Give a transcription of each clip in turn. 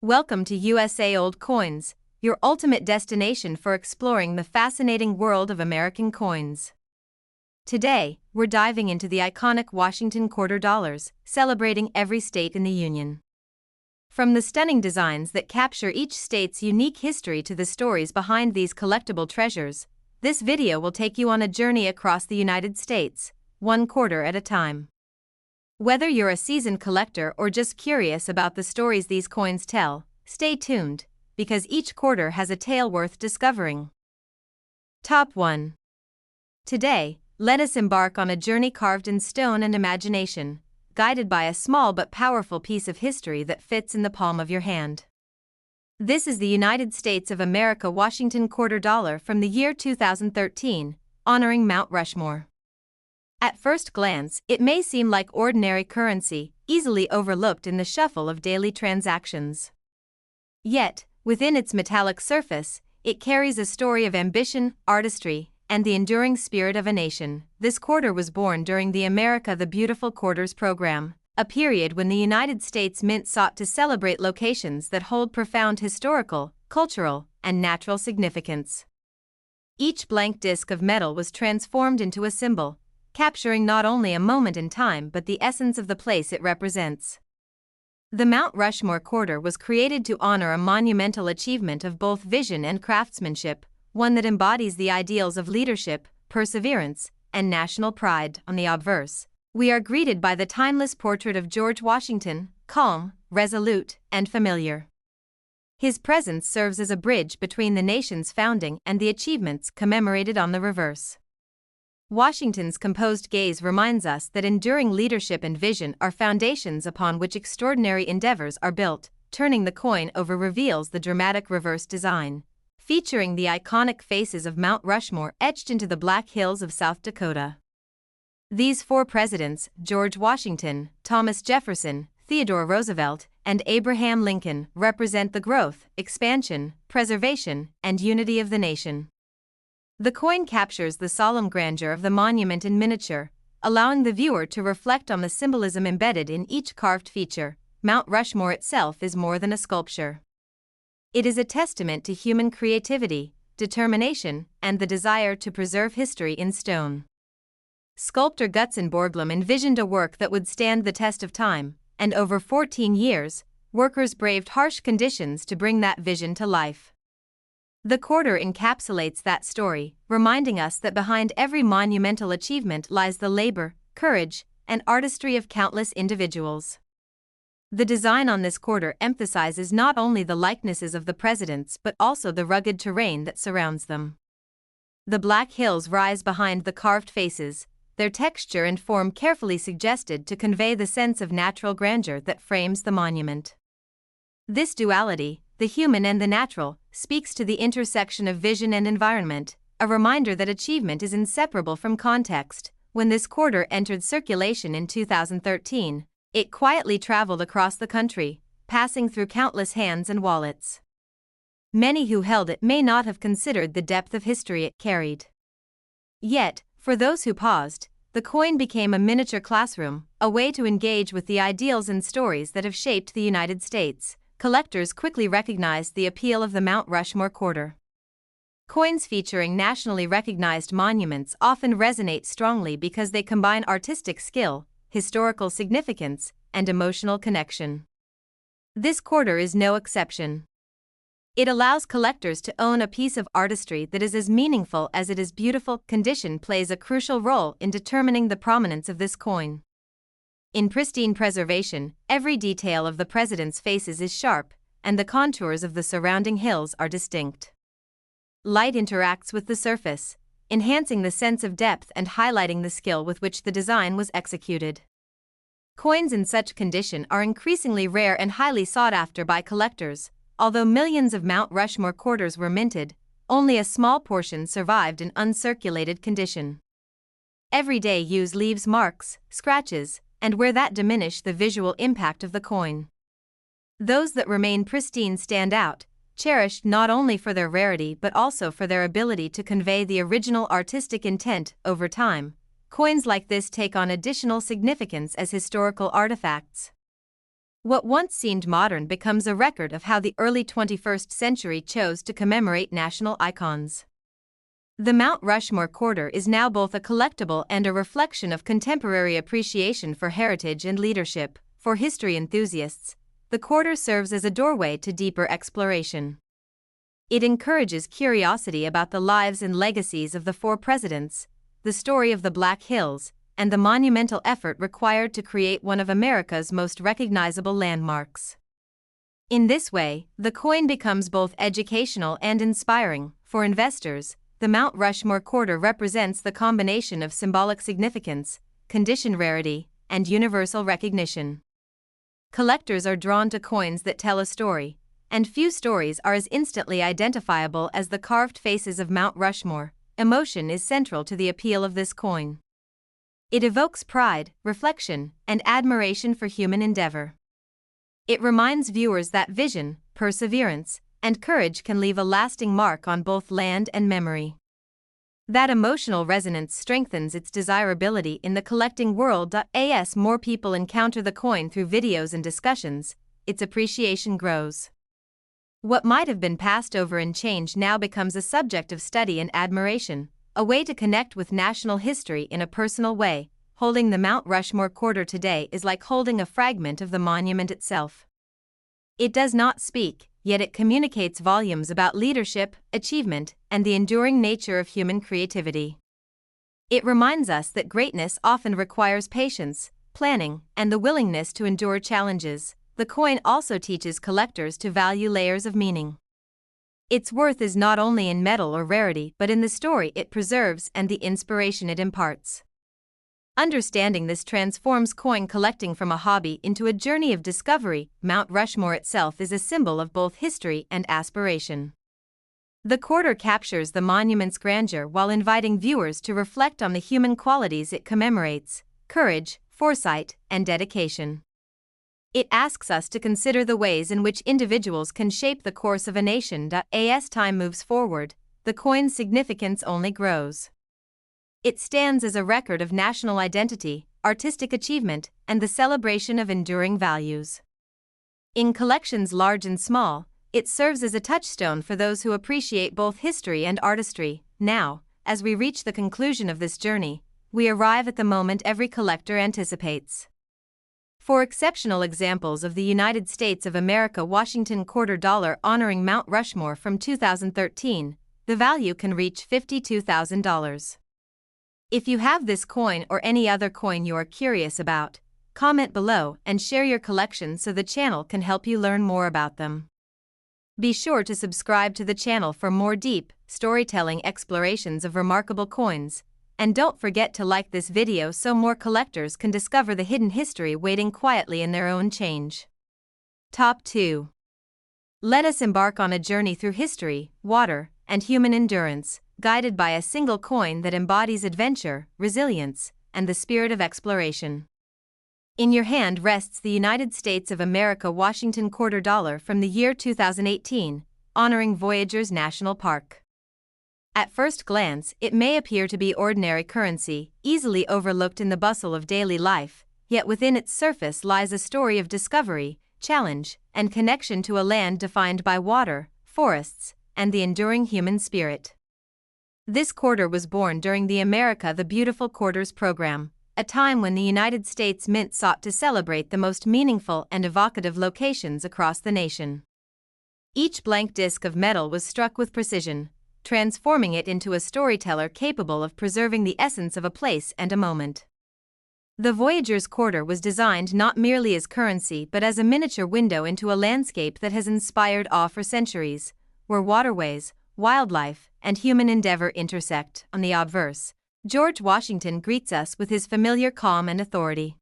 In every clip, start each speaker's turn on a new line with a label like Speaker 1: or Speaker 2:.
Speaker 1: Welcome to USA Old Coins, your ultimate destination for exploring the fascinating world of American coins. Today, we're diving into the iconic Washington quarter dollars, celebrating every state in the Union. From the stunning designs that capture each state's unique history to the stories behind these collectible treasures, this video will take you on a journey across the United States, one quarter at a time. Whether you're a seasoned collector or just curious about the stories these coins tell, stay tuned, because each quarter has a tale worth discovering. Top 1. Today, let us embark on a journey carved in stone and imagination, guided by a small but powerful piece of history that fits in the palm of your hand. This is the United States of America Washington quarter dollar from the year 2013, honoring Mount Rushmore. At first glance, it may seem like ordinary currency, easily overlooked in the shuffle of daily transactions. Yet, within its metallic surface, it carries a story of ambition, artistry, and the enduring spirit of a nation. This quarter was born during the America the Beautiful Quarters program, a period when the United States Mint sought to celebrate locations that hold profound historical, cultural, and natural significance. Each blank disc of metal was transformed into a symbol, capturing not only a moment in time but the essence of the place it represents. The Mount Rushmore quarter was created to honor a monumental achievement of both vision and craftsmanship, one that embodies the ideals of leadership, perseverance, and national pride. On the obverse, we are greeted by the timeless portrait of George Washington, calm, resolute, and familiar. His presence serves as a bridge between the nation's founding and the achievements commemorated on the reverse. Washington's composed gaze reminds us that enduring leadership and vision are foundations upon which extraordinary endeavors are built. Turning the coin over reveals the dramatic reverse design, featuring the iconic faces of Mount Rushmore etched into the Black Hills of South Dakota. These four presidents, George Washington, Thomas Jefferson, Theodore Roosevelt, and Abraham Lincoln, represent the growth, expansion, preservation, and unity of the nation. The coin captures the solemn grandeur of the monument in miniature, allowing the viewer to reflect on the symbolism embedded in each carved feature. Mount Rushmore itself is more than a sculpture. It is a testament to human creativity, determination, and the desire to preserve history in stone. Sculptor Gutzon Borglum envisioned a work that would stand the test of time, and over 14 years, workers braved harsh conditions to bring that vision to life. The quarter encapsulates that story, reminding us that behind every monumental achievement lies the labor, courage, and artistry of countless individuals. The design on this quarter emphasizes not only the likenesses of the presidents but also the rugged terrain that surrounds them. The Black Hills rise behind the carved faces, their texture and form carefully suggested to convey the sense of natural grandeur that frames the monument. This duality, the human and the natural, speaks to the intersection of vision and environment, a reminder that achievement is inseparable from context. When this quarter entered circulation in 2013, it quietly traveled across the country, passing through countless hands and wallets. Many who held it may not have considered the depth of history it carried. Yet, for those who paused, the coin became a miniature classroom, a way to engage with the ideals and stories that have shaped the United States. Collectors quickly recognized the appeal of the Mount Rushmore quarter. Coins featuring nationally recognized monuments often resonate strongly because they combine artistic skill, historical significance, and emotional connection. This quarter is no exception. It allows collectors to own a piece of artistry that is as meaningful as it is beautiful. Condition plays a crucial role in determining the prominence of this coin. In pristine preservation, every detail of the president's faces is sharp, and the contours of the surrounding hills are distinct. Light interacts with the surface, enhancing the sense of depth and highlighting the skill with which the design was executed. Coins in such condition are increasingly rare and highly sought after by collectors. Although millions of Mount Rushmore quarters were minted, only a small portion survived in uncirculated condition. Everyday use leaves marks, scratches, and where that diminish the visual impact of the coin. Those that remain pristine stand out, cherished not only for their rarity but also for their ability to convey the original artistic intent. Over time, coins like this take on additional significance as historical artifacts. What once seemed modern becomes a record of how the early 21st century chose to commemorate national icons. The Mount Rushmore quarter is now both a collectible and a reflection of contemporary appreciation for heritage and leadership. For history enthusiasts, the quarter serves as a doorway to deeper exploration. It encourages curiosity about the lives and legacies of the four presidents, the story of the Black Hills, and the monumental effort required to create one of America's most recognizable landmarks. In this way, the coin becomes both educational and inspiring. For investors, the Mount Rushmore quarter represents the combination of symbolic significance, condition rarity, and universal recognition. Collectors are drawn to coins that tell a story, and few stories are as instantly identifiable as the carved faces of Mount Rushmore. Emotion is central to the appeal of this coin. It evokes pride, reflection, and admiration for human endeavor. It reminds viewers that vision, perseverance, and courage can leave a lasting mark on both land and memory. That emotional resonance strengthens its desirability in the collecting world. As more people encounter the coin through videos and discussions, its appreciation grows. What might have been passed over in change now becomes a subject of study and admiration, a way to connect with national history in a personal way. Holding the Mount Rushmore quarter today is like holding a fragment of the monument itself. It does not speak, yet it communicates volumes about leadership, achievement, and the enduring nature of human creativity. It reminds us that greatness often requires patience, planning, and the willingness to endure challenges. The coin also teaches collectors to value layers of meaning. Its worth is not only in metal or rarity but in the story it preserves and the inspiration it imparts. Understanding this transforms coin collecting from a hobby into a journey of discovery. Mount Rushmore itself is a symbol of both history and aspiration. The quarter captures the monument's grandeur while inviting viewers to reflect on the human qualities it commemorates: courage, foresight, and dedication. It asks us to consider the ways in which individuals can shape the course of a nation. As time moves forward, the coin's significance only grows. It stands as a record of national identity, artistic achievement, and the celebration of enduring values. In collections large and small, it serves as a touchstone for those who appreciate both history and artistry. Now, as we reach the conclusion of this journey, we arrive at the moment every collector anticipates. For exceptional examples of the United States of America Washington quarter dollar honoring Mount Rushmore from 2013, the value can reach $52,000. If you have this coin or any other coin you are curious about, comment below and share your collection so the channel can help you learn more about them. Be sure to subscribe to the channel for more deep, storytelling explorations of remarkable coins, and don't forget to like this video so more collectors can discover the hidden history waiting quietly in their own change. Top 2. Let us embark on a journey through history, water, and human endurance, guided by a single coin that embodies adventure, resilience, and the spirit of exploration. In your hand rests the United States of America Washington quarter dollar from the year 2018, honoring Voyageurs National Park. At first glance, it may appear to be ordinary currency, easily overlooked in the bustle of daily life, yet within its surface lies a story of discovery, challenge, and connection to a land defined by water, forests, and the enduring human spirit. This quarter was born during the America the Beautiful Quarters program, a time when the United States Mint sought to celebrate the most meaningful and evocative locations across the nation. Each blank disc of metal was struck with precision, transforming it into a storyteller capable of preserving the essence of a place and a moment. The Voyageurs quarter was designed not merely as currency but as a miniature window into a landscape that has inspired awe for centuries, where waterways, wildlife, and human endeavor intersect. On the obverse, George Washington greets us with his familiar calm and authority.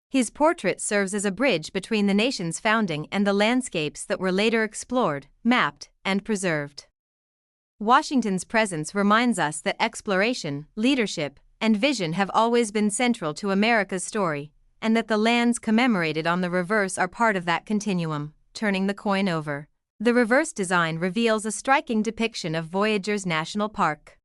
Speaker 1: His portrait serves as a bridge between the nation's founding and the landscapes that were later explored, mapped, and preserved. Washington's presence reminds us that exploration, leadership, and vision have always been central to America's story, and that the lands commemorated on the reverse are part of that continuum. Turning the coin over, the reverse design reveals a striking depiction of Voyageurs National Park.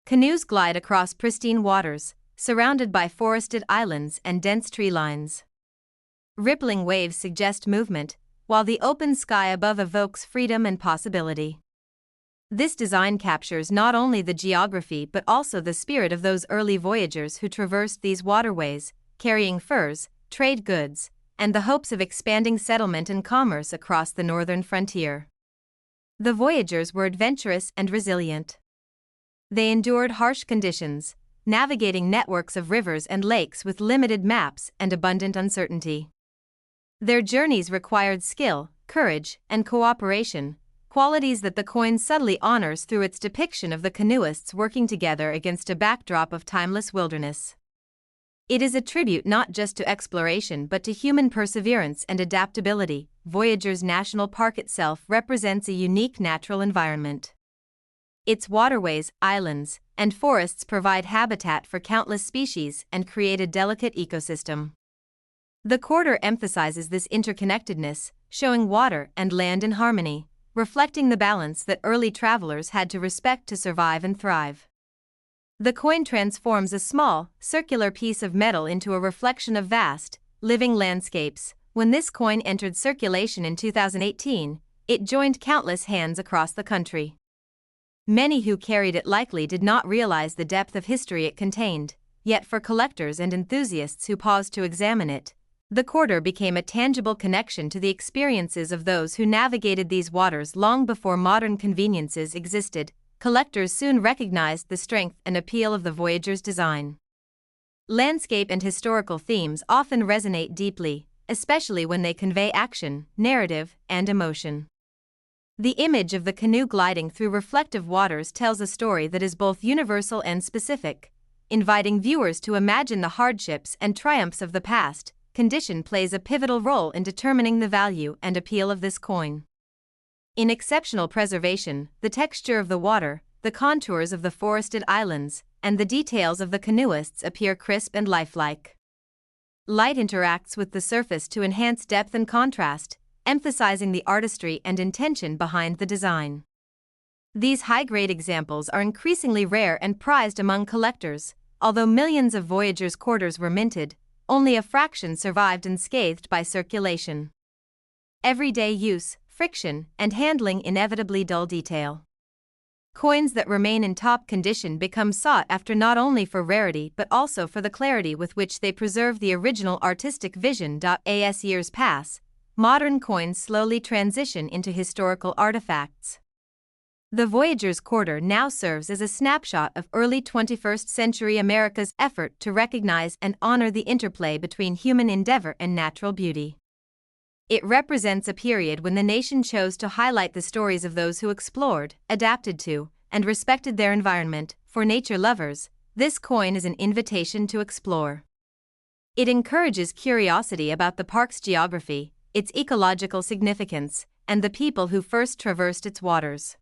Speaker 1: Canoes glide across pristine waters, surrounded by forested islands and dense tree lines. Rippling waves suggest movement, while the open sky above evokes freedom and possibility. This design captures not only the geography but also the spirit of those early voyagers who traversed these waterways, carrying furs, trade goods, and the hopes of expanding settlement and commerce across the northern frontier. The voyagers were adventurous and resilient. They endured harsh conditions, navigating networks of rivers and lakes with limited maps and abundant uncertainty. Their journeys required skill, courage, and cooperation, qualities that the coin subtly honors through its depiction of the canoeists working together against a backdrop of timeless wilderness. It is a tribute not just to exploration but to human perseverance and adaptability. Voyageurs National Park itself represents a unique natural environment. Its waterways, islands, and forests provide habitat for countless species and create a delicate ecosystem. The quarter emphasizes this interconnectedness, showing water and land in harmony, reflecting the balance that early travelers had to respect to survive and thrive. The coin transforms a small, circular piece of metal into a reflection of vast, living landscapes. When this coin entered circulation in 2018, it joined countless hands across the country. Many who carried it likely did not realize the depth of history it contained, yet for collectors and enthusiasts who paused to examine it, the quarter became a tangible connection to the experiences of those who navigated these waters long before modern conveniences existed. Collectors soon recognized the strength and appeal of the Voyager's design. Landscape and historical themes often resonate deeply, especially when they convey action, narrative, and emotion. The image of the canoe gliding through reflective waters tells a story that is both universal and specific, inviting viewers to imagine the hardships and triumphs of the past. Condition plays a pivotal role in determining the value and appeal of this coin. In exceptional preservation, the texture of the water, the contours of the forested islands, and the details of the canoeists appear crisp and lifelike. Light interacts with the surface to enhance depth and contrast, emphasizing the artistry and intention behind the design. These high-grade examples are increasingly rare and prized among collectors. Although millions of Voyageurs quarters were minted, only a fraction survived unscathed by circulation. Everyday use, friction, and handling inevitably dull detail. Coins that remain in top condition become sought after not only for rarity but also for the clarity with which they preserve the original artistic vision. As years pass, modern coins slowly transition into historical artifacts. The Voyager's quarter now serves as a snapshot of early 21st century America's effort to recognize and honor the interplay between human endeavor and natural beauty. It represents a period when the nation chose to highlight the stories of those who explored, adapted to, and respected their environment. For nature lovers, this coin is an invitation to explore. It encourages curiosity about the park's geography, its ecological significance, and the people who first traversed its waters.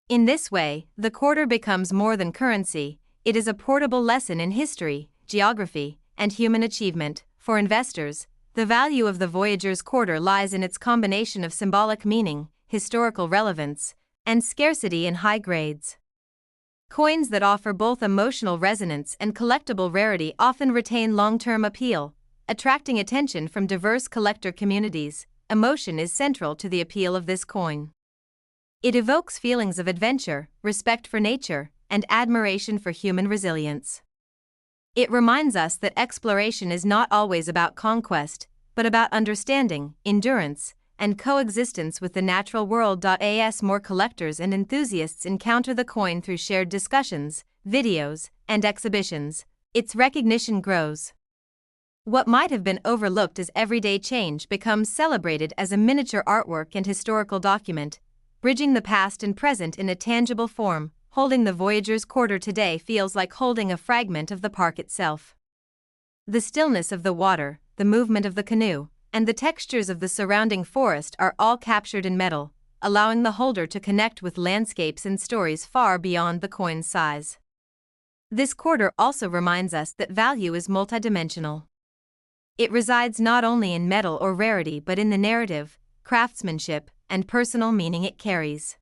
Speaker 1: In this way, the quarter becomes more than currency. It is a portable lesson in history, geography, and human achievement. For investors, the value of the Voyager's quarter lies in its combination of symbolic meaning, historical relevance, and scarcity in high grades. Coins that offer both emotional resonance and collectible rarity often retain long-term appeal, attracting attention from diverse collector communities. Emotion is central to the appeal of this coin. It evokes feelings of adventure, respect for nature, and admiration for human resilience. It reminds us that exploration is not always about conquest, but about understanding, endurance, and coexistence with the natural world. As more collectors and enthusiasts encounter the coin through shared discussions, videos, and exhibitions, its recognition grows. What might have been overlooked as everyday change becomes celebrated as a miniature artwork and historical document, bridging the past and present in a tangible form. Holding the Voyager's quarter today feels like holding a fragment of the park itself. The stillness of the water, the movement of the canoe, and the textures of the surrounding forest are all captured in metal, allowing the holder to connect with landscapes and stories far beyond the coin's size. This quarter also reminds us that value is multidimensional. It resides not only in metal or rarity but in the narrative, craftsmanship, and personal meaning it carries.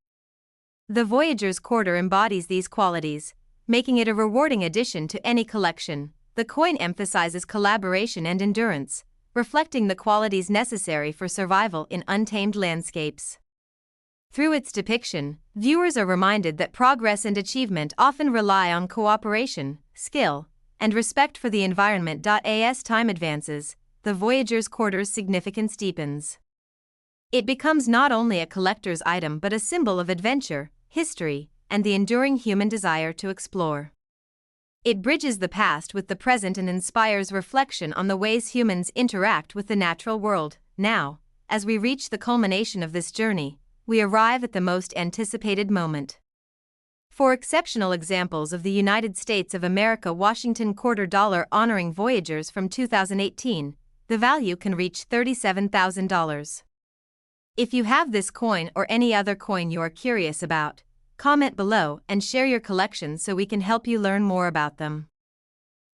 Speaker 1: The Voyager's quarter embodies these qualities, making it a rewarding addition to any collection. The coin emphasizes collaboration and endurance, reflecting the qualities necessary for survival in untamed landscapes. Through its depiction, viewers are reminded that progress and achievement often rely on cooperation, skill, and respect for the environment. As time advances, the Voyageurs' quarter's significance deepens. It becomes not only a collector's item but a symbol of adventure, history, and the enduring human desire to explore. It bridges the past with the present and inspires reflection on the ways humans interact with the natural world. Now, as we reach the culmination of this journey, we arrive at the most anticipated moment. For exceptional examples of the United States of America Washington quarter dollar honoring Voyageurs from 2018, the value can reach $37,000. If you have this coin or any other coin you are curious about, comment below and share your collection so we can help you learn more about them.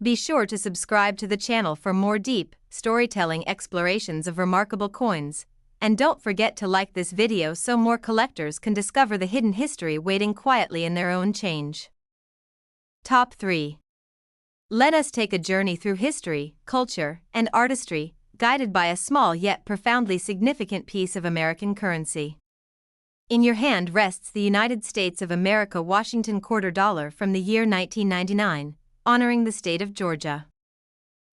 Speaker 1: Be sure to subscribe to the channel for more deep, storytelling explorations of remarkable coins, and don't forget to like this video so more collectors can discover the hidden history waiting quietly in their own change. Top 3. Let us take a journey through history, culture, and artistry, guided by a small yet profoundly significant piece of American currency. In your hand rests the United States of America Washington quarter dollar from the year 1999, honoring the state of Georgia.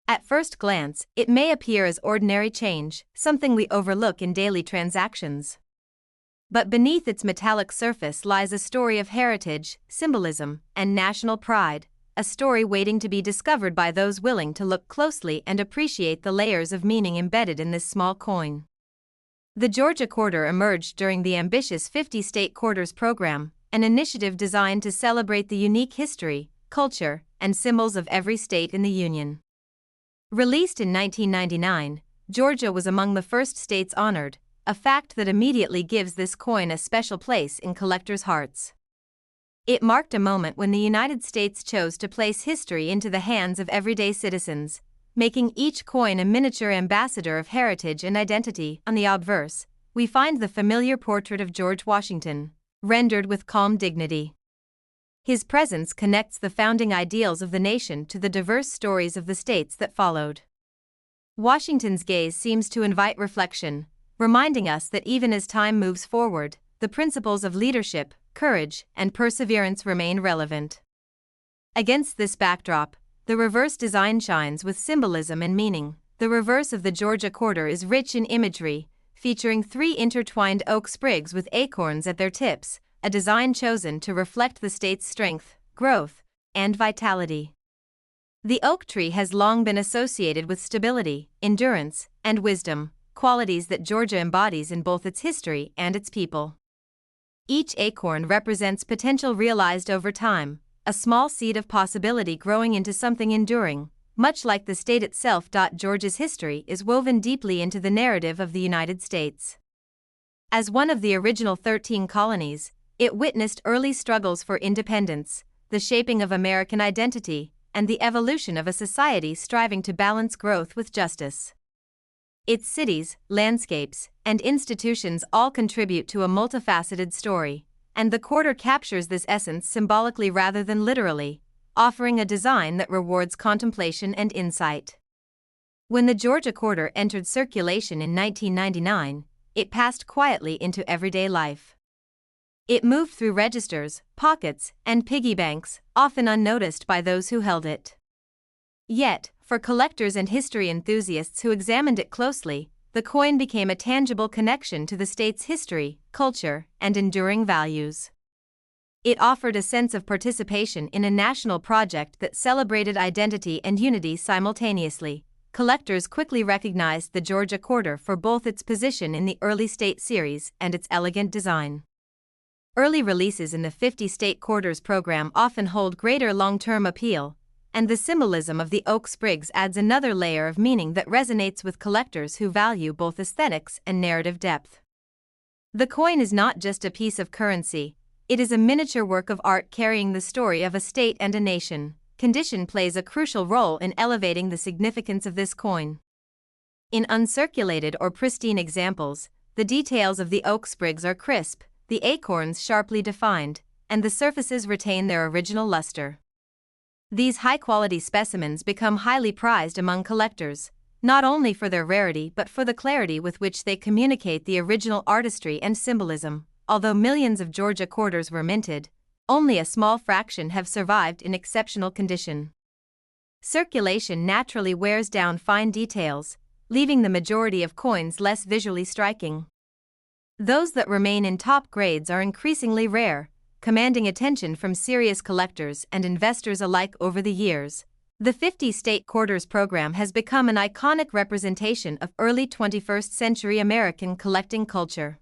Speaker 1: At first glance, it may appear as ordinary change, something we overlook in daily transactions. But beneath its metallic surface lies a story of heritage, symbolism, and national pride, a story waiting to be discovered by those willing to look closely and appreciate the layers of meaning embedded in this small coin. The Georgia quarter emerged during the ambitious 50-state quarters program, an initiative designed to celebrate the unique history, culture, and symbols of every state in the Union. Released in 1999, Georgia was among the first states honored, a fact that immediately gives this coin a special place in collectors' hearts. It marked a moment when the United States chose to place history into the hands of everyday citizens, making each coin a miniature ambassador of heritage and identity. On the obverse, we find the familiar portrait of George Washington, rendered with calm dignity. His presence connects the founding ideals of the nation to the diverse stories of the states that followed. Washington's gaze seems to invite reflection, reminding us that even as time moves forward, the principles of leadership, courage, and perseverance remain relevant. Against this backdrop, the reverse design shines with symbolism and meaning. The reverse of the Georgia quarter is rich in imagery, featuring 3 intertwined oak sprigs with acorns at their tips, a design chosen to reflect the state's strength, growth, and vitality. The oak tree has long been associated with stability, endurance, and wisdom, qualities that Georgia embodies in both its history and its people. Each acorn represents potential realized over time, a small seed of possibility growing into something enduring, much like the state itself. Georgia's history is woven deeply into the narrative of the United States. As one of the original 13 colonies, it witnessed early struggles for independence, the shaping of American identity, and the evolution of a society striving to balance growth with justice. Its cities, landscapes, and institutions all contribute to a multifaceted story, and the quarter captures this essence symbolically rather than literally, offering a design that rewards contemplation and insight. When the Georgia quarter entered circulation in 1999, it passed quietly into everyday life. It moved through registers, pockets, and piggy banks, often unnoticed by those who held it. Yet, for collectors and history enthusiasts who examined it closely, the coin became a tangible connection to the state's history, culture, and enduring values. It offered a sense of participation in a national project that celebrated identity and unity simultaneously. Collectors quickly recognized the Georgia quarter for both its position in the early state series and its elegant design. Early releases in the 50-state quarters program often hold greater long-term appeal, and the symbolism of the oak sprigs adds another layer of meaning that resonates with collectors who value both aesthetics and narrative depth. The coin is not just a piece of currency, it is a miniature work of art carrying the story of a state and a nation. Condition plays a crucial role in elevating the significance of this coin. In uncirculated or pristine examples, the details of the oak sprigs are crisp, the acorns sharply defined, and the surfaces retain their original luster. These high-quality specimens become highly prized among collectors, not only for their rarity but for the clarity with which they communicate the original artistry and symbolism. Although millions of Georgia quarters were minted, only a small fraction have survived in exceptional condition. Circulation naturally wears down fine details, leaving the majority of coins less visually striking. Those that remain in top grades are increasingly rare, commanding attention from serious collectors and investors alike over the years. The 50-state quarters program has become an iconic representation of early 21st century American collecting culture.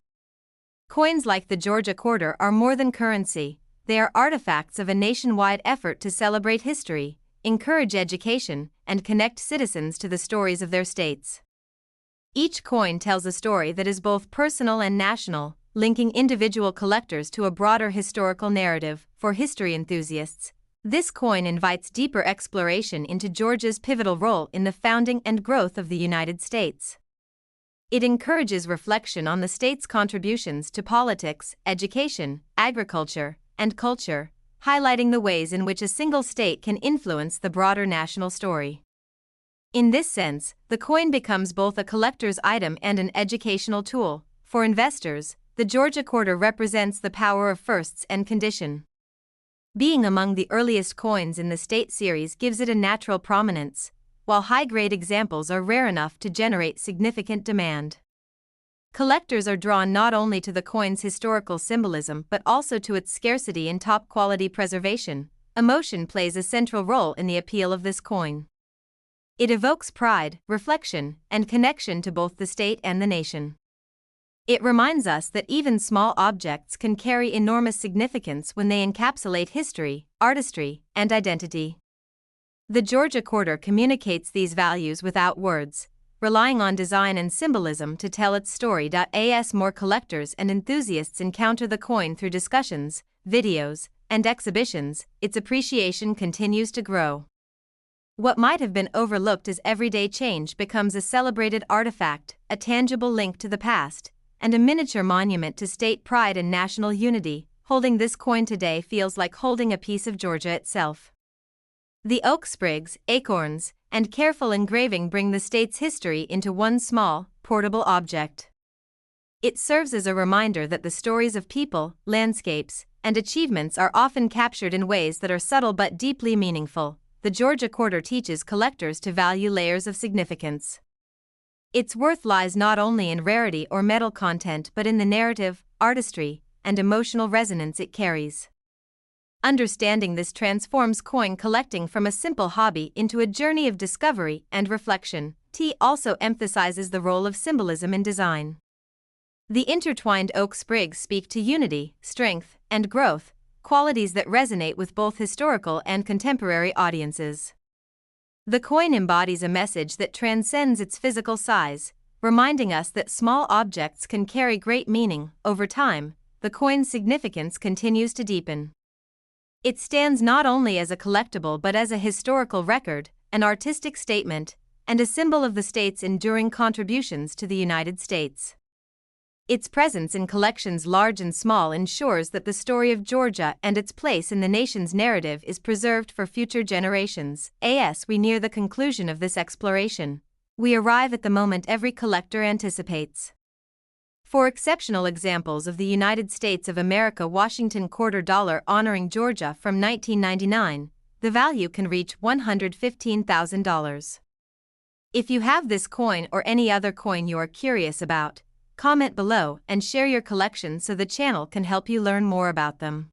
Speaker 1: Coins like the Georgia quarter are more than currency, they are artifacts of a nationwide effort to celebrate history, encourage education, and connect citizens to the stories of their states. Each coin tells a story that is both personal and national, linking individual collectors to a broader historical narrative. For history enthusiasts, this coin invites deeper exploration into Georgia's pivotal role in the founding and growth of the United States. It encourages reflection on the state's contributions to politics, education, agriculture, and culture, highlighting the ways in which a single state can influence the broader national story. In this sense, the coin becomes both a collector's item and an educational tool. For investors, the Georgia quarter represents the power of firsts and condition. Being among the earliest coins in the state series gives it a natural prominence, while high-grade examples are rare enough to generate significant demand. Collectors are drawn not only to the coin's historical symbolism but also to its scarcity and top-quality preservation. Emotion plays a central role in the appeal of this coin. It evokes pride, reflection, and connection to both the state and the nation. It reminds us that even small objects can carry enormous significance when they encapsulate history, artistry, and identity. The Georgia quarter communicates these values without words, relying on design and symbolism to tell its story. As more collectors and enthusiasts encounter the coin through discussions, videos, and exhibitions, its appreciation continues to grow. What might have been overlooked as everyday change becomes a celebrated artifact, a tangible link to the past, and a miniature monument to state pride and national unity. Holding this coin today feels like holding a piece of Georgia itself. The oak sprigs, acorns, and careful engraving bring the state's history into one small, portable object. It serves as a reminder that the stories of people, landscapes, and achievements are often captured in ways that are subtle but deeply meaningful. The Georgia quarter teaches collectors to value layers of significance. Its worth lies not only in rarity or metal content but in the narrative, artistry, and emotional resonance it carries. Understanding this transforms coin collecting from a simple hobby into a journey of discovery and reflection. T also emphasizes the role of symbolism in design. The intertwined oak sprigs speak to unity, strength, and growth, qualities that resonate with both historical and contemporary audiences. The coin embodies a message that transcends its physical size, reminding us that small objects can carry great meaning. Over time, the coin's significance continues to deepen. It stands not only as a collectible but as a historical record, an artistic statement, and a symbol of the state's enduring contributions to the United States. Its presence in collections large and small ensures that the story of Georgia and its place in the nation's narrative is preserved for future generations. As we near the conclusion of this exploration, we arrive at the moment every collector anticipates. For exceptional examples of the United States of America Washington quarter dollar honoring Georgia from 1999, the value can reach $115,000. If you have this coin or any other coin you are curious about, comment below and share your collection so the channel can help you learn more about them.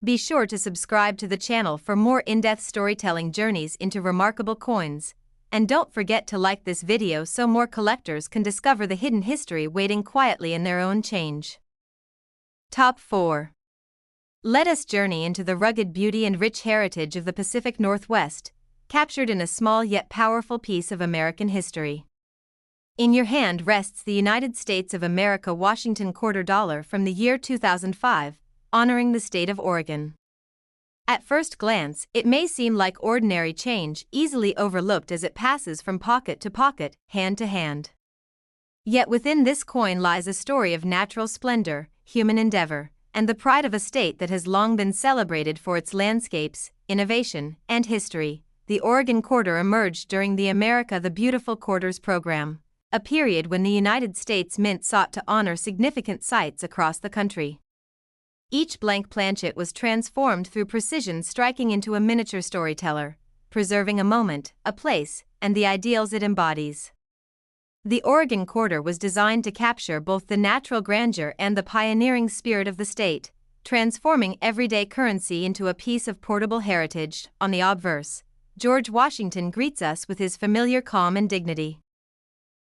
Speaker 1: Be sure to subscribe to the channel for more in-depth storytelling journeys into remarkable coins, and don't forget to like this video so more collectors can discover the hidden history waiting quietly in their own change. Top 4. Let us journey into the rugged beauty and rich heritage of the Pacific Northwest, captured in a small yet powerful piece of American history. In your hand rests the United States of America Washington quarter dollar from the year 2005, honoring the state of Oregon. At first glance, it may seem like ordinary change, easily overlooked as it passes from pocket to pocket, hand to hand. Yet within this coin lies a story of natural splendor, human endeavor, and the pride of a state that has long been celebrated for its landscapes, innovation, and history. the Oregon Quarter emerged during the America the Beautiful Quarters program, a period when the United States Mint sought to honor significant sites across the country. Each blank planchet was transformed through precision, striking into a miniature storyteller, preserving a moment, a place, and the ideals it embodies. The Oregon Quarter was designed to capture both the natural grandeur and the pioneering spirit of the state, transforming everyday currency into a piece of portable heritage. On the obverse, George Washington greets us with his familiar calm and dignity.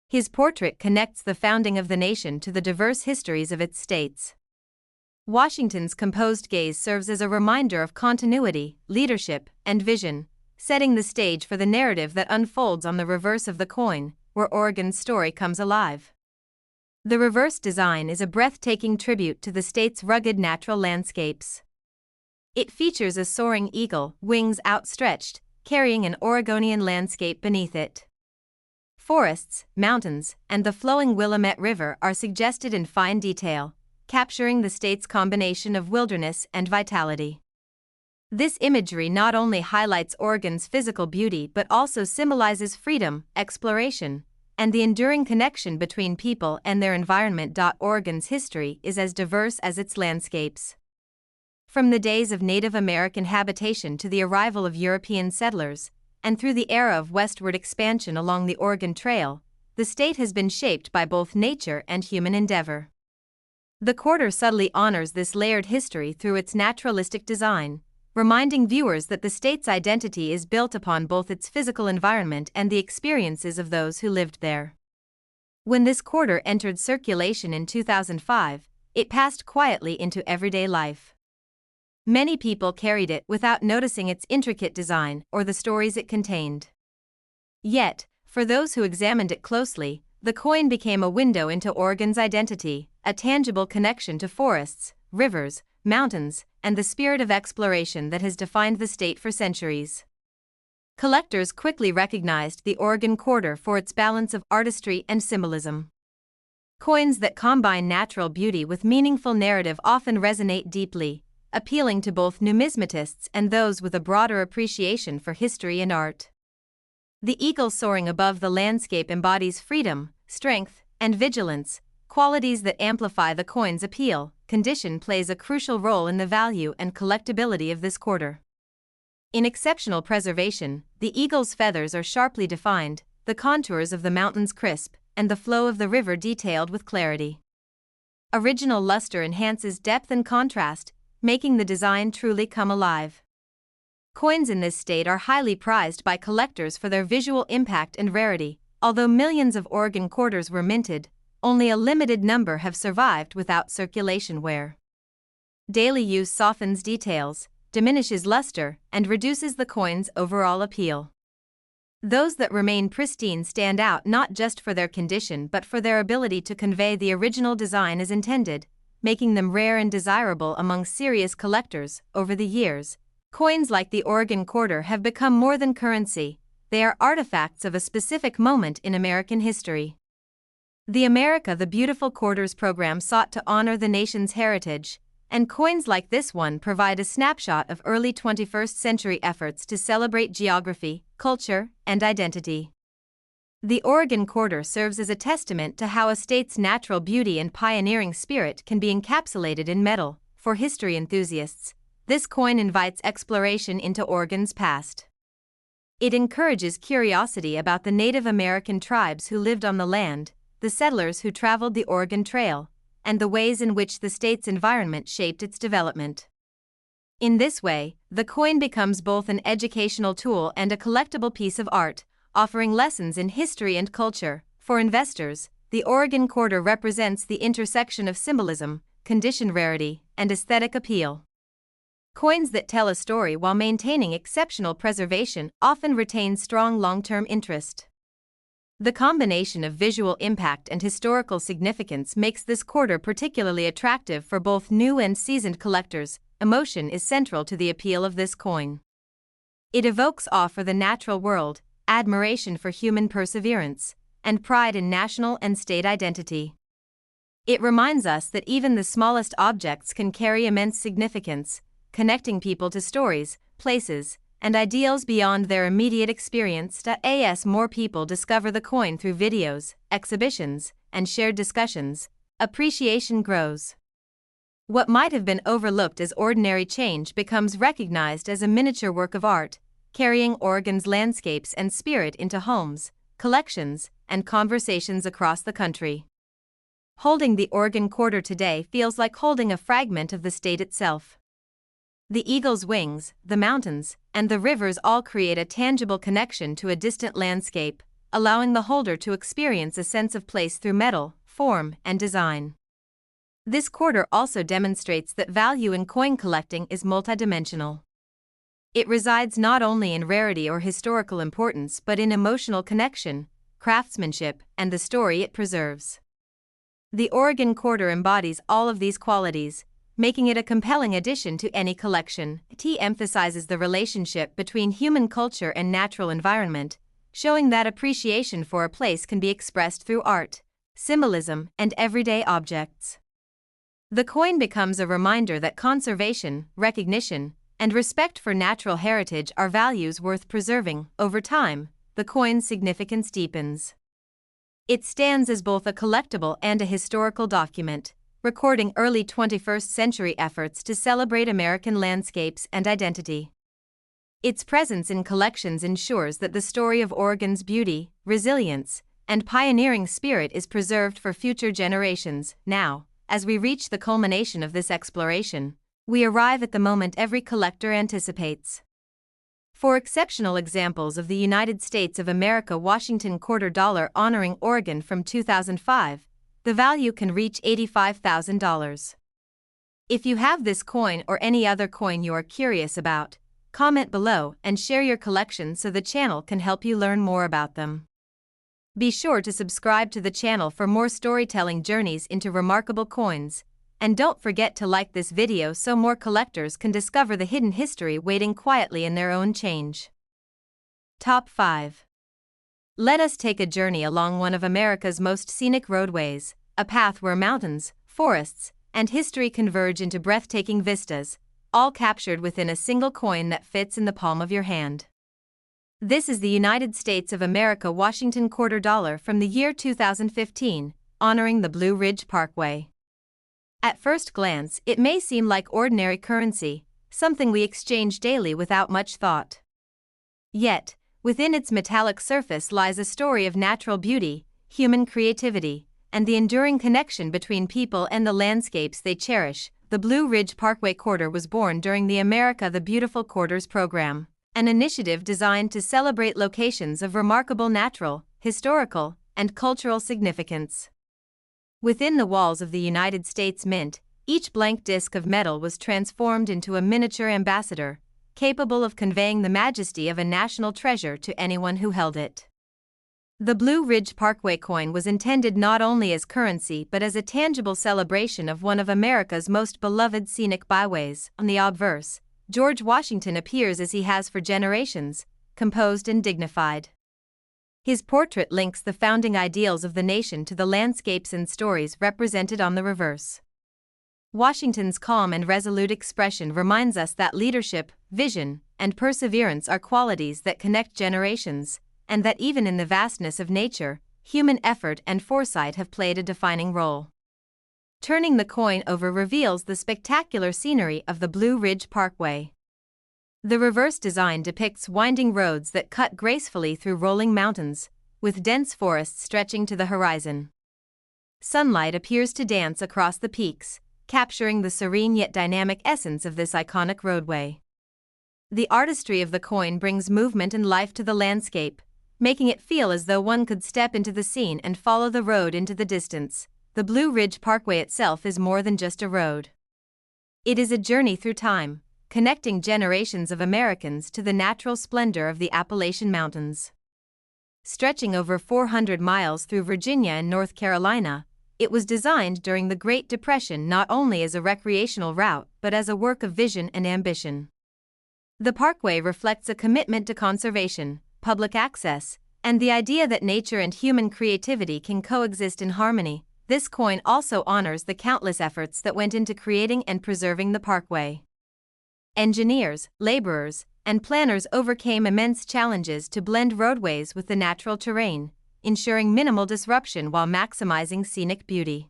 Speaker 1: His portrait connects the founding of the nation to the diverse histories of its states. Washington's composed gaze serves as a reminder of continuity, leadership, and vision, setting the stage for the narrative that unfolds on the reverse of the coin, where Oregon's story comes alive. The reverse design is a breathtaking tribute to the state's rugged natural landscapes. It features a soaring eagle, wings outstretched, carrying an Oregonian landscape beneath it. Forests, mountains, and the flowing Willamette River are suggested in fine detail, capturing the state's combination of wilderness and vitality. This imagery not only highlights Oregon's physical beauty but also symbolizes freedom, exploration, and the enduring connection between people and their environment. Oregon's history is as diverse as its landscapes. From the days of Native American habitation to the arrival of European settlers, and through the era of westward expansion along the Oregon Trail, the state has been shaped by both nature and human endeavor. The quarter subtly honors this layered history through its naturalistic design, reminding viewers that the state's identity is built upon both its physical environment and the experiences of those who lived there. When this quarter entered circulation in 2005, it passed quietly into everyday life. Many people carried it without noticing its intricate design or the stories it contained. Yet, for those who examined it closely, the coin became a window into Oregon's identity, a tangible connection to forests, rivers, mountains, and the spirit of exploration that has defined the state for centuries. Collectors quickly recognized the Oregon Quarter for its balance of artistry and symbolism. Coins that combine natural beauty with meaningful narrative often resonate deeply, appealing to both numismatists and those with a broader appreciation for history and art. The eagle soaring above the landscape embodies freedom, strength, and vigilance, qualities that amplify the coin's appeal. Condition plays a crucial role in the value and collectability of this quarter. In exceptional preservation, the eagle's feathers are sharply defined, the contours of the mountains crisp, and the flow of the river detailed with clarity. Original luster enhances depth and contrast, making the design truly come alive. Coins in this state are highly prized by collectors for their visual impact and rarity. Although millions of Oregon quarters were minted, only a limited number have survived without circulation wear. Daily use softens details, diminishes luster, and reduces the coin's overall appeal. Those that remain pristine stand out not just for their condition but for their ability to convey the original design as intended, making them rare and desirable among serious collectors. Over the years, coins like the Oregon Quarter have become more than currency. They are artifacts of a specific moment in American history. The America the Beautiful Quarters program sought to honor the nation's heritage, and coins like this one provide a snapshot of early 21st century efforts to celebrate geography, culture, and identity. The Oregon Quarter serves as a testament to how a state's natural beauty and pioneering spirit can be encapsulated in metal. For history enthusiasts, this coin invites exploration into Oregon's past. It encourages curiosity about the Native American tribes who lived on the land, the settlers who traveled the Oregon Trail, and the ways in which the state's environment shaped its development. In this way, the coin becomes both an educational tool and a collectible piece of art, offering lessons in history and culture. For investors, the Oregon Quarter represents the intersection of symbolism, condition rarity, and aesthetic appeal. Coins that tell a story while maintaining exceptional preservation often retain strong long-term interest. The combination of visual impact and historical significance makes this quarter particularly attractive for both new and seasoned collectors. Emotion is central to the appeal of this coin. It evokes awe for the natural world, admiration for human perseverance, and pride in national and state identity. It reminds us that even the smallest objects can carry immense significance, connecting people to stories, places, and ideals beyond their immediate experience. As more people discover the coin through videos, exhibitions, and shared discussions, appreciation grows. What might have been overlooked as ordinary change becomes recognized as a miniature work of art, carrying Oregon's landscapes and spirit into homes, collections, and conversations across the country. Holding the Oregon quarter today feels like holding a fragment of the state itself. The eagle's wings, the mountains, and the rivers all create a tangible connection to a distant landscape, allowing the holder to experience a sense of place through metal, form, and design. This quarter also demonstrates that value in coin collecting is multidimensional. It resides not only in rarity or historical importance but in emotional connection, craftsmanship, and the story it preserves. The Oregon quarter embodies all of these qualities, making it a compelling addition to any collection. It emphasizes the relationship between human culture and natural environment, showing that appreciation for a place can be expressed through art, symbolism, and everyday objects. The coin becomes a reminder that conservation, recognition, and respect for natural heritage are values worth preserving. Over time, the coin's significance deepens. It stands as both a collectible and a historical document, recording early 21st century efforts to celebrate American landscapes and identity. Its presence in collections ensures that the story of Oregon's beauty, resilience, and pioneering spirit is preserved for future generations. Now, as we reach the culmination of this exploration, we arrive at the moment every collector anticipates. For exceptional examples of the United States of America Washington quarter dollar honoring Oregon from 2005, the value can reach $85,000. If you have this coin or any other coin you are curious about, comment below and share your collection so the channel can help you learn more about them. Be sure to subscribe to the channel for more storytelling journeys into remarkable coins, and don't forget to like this video so more collectors can discover the hidden history waiting quietly in their own change. Top 5. Let us take a journey along one of America's most scenic roadways, a path where mountains, forests, and history converge into breathtaking vistas, all captured within a single coin that fits in the palm of your hand. This is the United States of America Washington quarter dollar from the year 2015, honoring the Blue Ridge Parkway. At first glance, it may seem like ordinary currency, something we exchange daily without much thought. Yet, within its metallic surface lies a story of natural beauty, human creativity, and the enduring connection between people and the landscapes they cherish. The Blue Ridge Parkway quarter was born during the America the Beautiful Quarters program, an initiative designed to celebrate locations of remarkable natural, historical, and cultural significance. Within the walls of the United States Mint, each blank disc of metal was transformed into a miniature ambassador, capable of conveying the majesty of a national treasure to anyone who held it. The Blue Ridge Parkway coin was intended not only as currency but as a tangible celebration of one of America's most beloved scenic byways. On the obverse, George Washington appears as he has for generations, composed and dignified. His portrait links the founding ideals of the nation to the landscapes and stories represented on the reverse. Washington's calm and resolute expression reminds us that leadership, vision, and perseverance are qualities that connect generations, and that even in the vastness of nature, human effort and foresight have played a defining role. Turning the coin over reveals the spectacular scenery of the Blue Ridge Parkway. The reverse design depicts winding roads that cut gracefully through rolling mountains, with dense forests stretching to the horizon. Sunlight appears to dance across the peaks, capturing the serene yet dynamic essence of this iconic roadway. The artistry of the coin brings movement and life to the landscape, making it feel as though one could step into the scene and follow the road into the distance. The Blue Ridge Parkway itself is more than just a road. It is a journey through time, connecting generations of Americans to the natural splendor of the Appalachian Mountains. Stretching over 400 miles through Virginia and North Carolina, it was designed during the Great Depression not only as a recreational route but as a work of vision and ambition. The parkway reflects a commitment to conservation, public access, and the idea that nature and human creativity can coexist in harmony. This coin also honors the countless efforts that went into creating and preserving the parkway. Engineers, laborers, and planners overcame immense challenges to blend roadways with the natural terrain, ensuring minimal disruption while maximizing scenic beauty.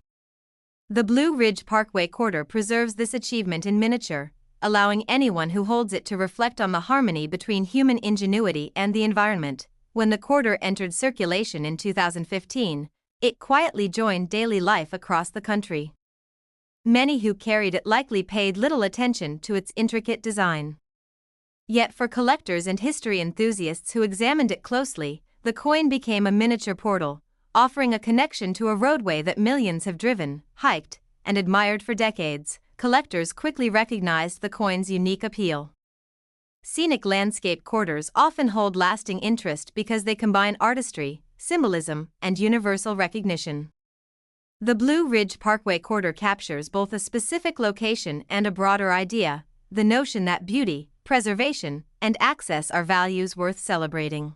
Speaker 1: The Blue Ridge Parkway corridor preserves this achievement in miniature, allowing anyone who holds it to reflect on the harmony between human ingenuity and the environment. When the corridor entered circulation in 2015, it quietly joined daily life across the country. Many who carried it likely paid little attention to its intricate design. Yet for collectors and history enthusiasts who examined it closely, the coin became a miniature portal, offering a connection to a roadway that millions have driven, hiked, and admired for decades. Collectors quickly recognized the coin's unique appeal. Scenic landscape corridors often hold lasting interest because they combine artistry, symbolism, and universal recognition. The Blue Ridge Parkway corridor captures both a specific location and a broader idea, the notion that beauty, preservation, and access are values worth celebrating.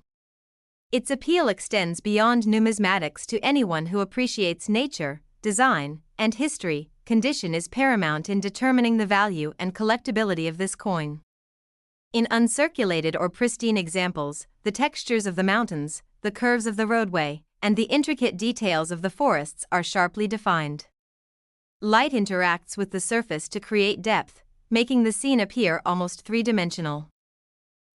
Speaker 1: Its appeal extends beyond numismatics to anyone who appreciates nature, design, and history. Condition is paramount in determining the value and collectability of this coin. In uncirculated or pristine examples, the textures of the mountains, the curves of the roadway, and the intricate details of the forests are sharply defined. Light interacts with the surface to create depth, making the scene appear almost three-dimensional.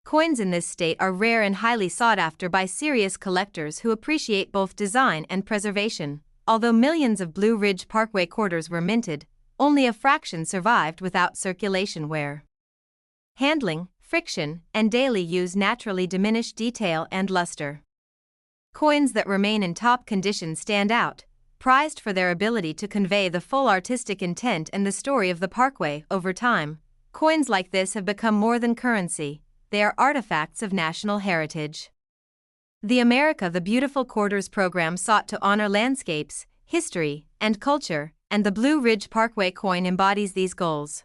Speaker 1: Coins in this state are rare and highly sought after by serious collectors who appreciate both design and preservation. Although millions of Blue Ridge Parkway corridors were minted, only a fraction survived without circulation wear. Handling, friction, and daily use naturally diminish detail and luster. Coins that remain in top condition stand out, prized for their ability to convey the full artistic intent and the story of the parkway. Over time, coins like this have become more than currency, they are artifacts of national heritage. The America the Beautiful Corridors program sought to honor landscapes, history, and culture, and the Blue Ridge Parkway coin embodies these goals.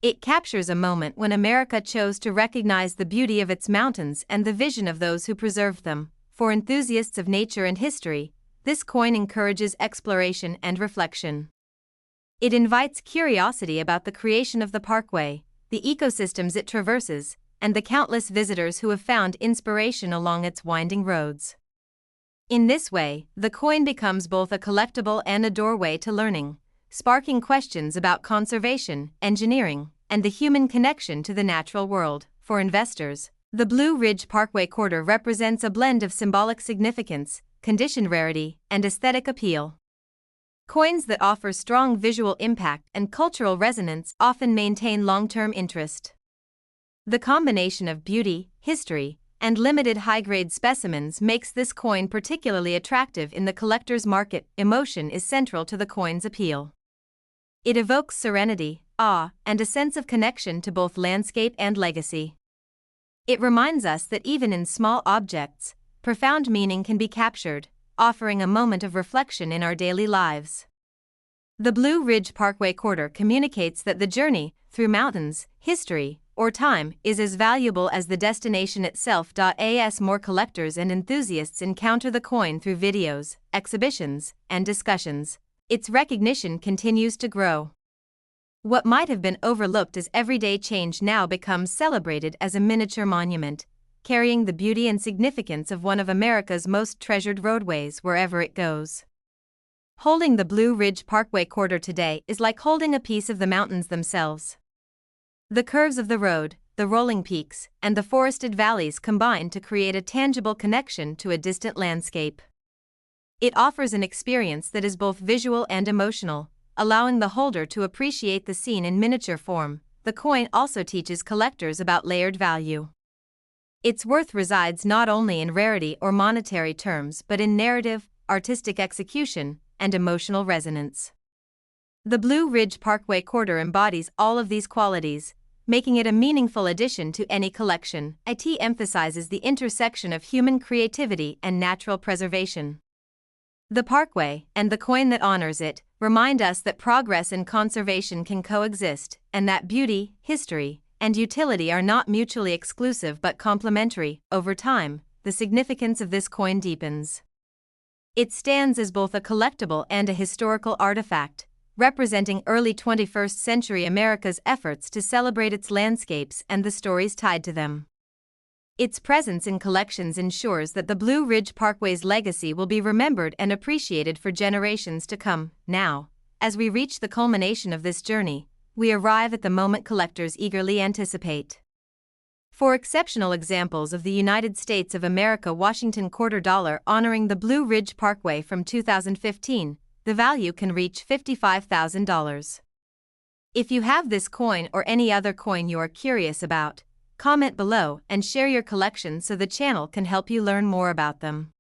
Speaker 1: It captures a moment when America chose to recognize the beauty of its mountains and the vision of those who preserved them. For enthusiasts of nature and history, this coin encourages exploration and reflection. It invites curiosity about the creation of the parkway, the ecosystems it traverses, and the countless visitors who have found inspiration along its winding roads. In this way, the coin becomes both a collectible and a doorway to learning, sparking questions about conservation, engineering, and the human connection to the natural world. For investors, the Blue Ridge Parkway corridor represents a blend of symbolic significance, condition rarity, and aesthetic appeal. Coins that offer strong visual impact and cultural resonance often maintain long-term interest. The combination of beauty, history, and limited high-grade specimens makes this coin particularly attractive in the collector's market. Emotion is central to the coin's appeal. It evokes serenity, awe, and a sense of connection to both landscape and legacy. It reminds us that even in small objects, profound meaning can be captured, offering a moment of reflection in our daily lives. The Blue Ridge Parkway corridor communicates that the journey through mountains, history, or time is as valuable as the destination itself. As more collectors and enthusiasts encounter the coin through videos, exhibitions, and discussions, its recognition continues to grow. What might have been overlooked as everyday change now becomes celebrated as a miniature monument, carrying the beauty and significance of one of America's most treasured roadways wherever it goes. Holding the Blue Ridge Parkway corridor today is like holding a piece of the mountains themselves. The curves of the road, the rolling peaks, and the forested valleys combine to create a tangible connection to a distant landscape. It offers an experience that is both visual and emotional, allowing the holder to appreciate the scene in miniature form. The coin also teaches collectors about layered value. Its worth resides not only in rarity or monetary terms but in narrative, artistic execution, and emotional resonance. The Blue Ridge Parkway corridor embodies all of these qualities, making it a meaningful addition to any collection. It emphasizes the intersection of human creativity and natural preservation. The parkway, and the coin that honors it, remind us that progress and conservation can coexist, and that beauty, history, and utility are not mutually exclusive but complementary. Over time, the significance of this coin deepens. It stands as both a collectible and a historical artifact, representing early 21st century America's efforts to celebrate its landscapes and the stories tied to them. Its presence in collections ensures that the Blue Ridge Parkway's legacy will be remembered and appreciated for generations to come. Now, as we reach the culmination of this journey, we arrive at the moment collectors eagerly anticipate. For exceptional examples of the United States of America Washington quarter dollar honoring the Blue Ridge Parkway from 2015, the value can reach $55,000. If you have this coin or any other coin you are curious about, comment below and share your collection so the channel can help you learn more about them.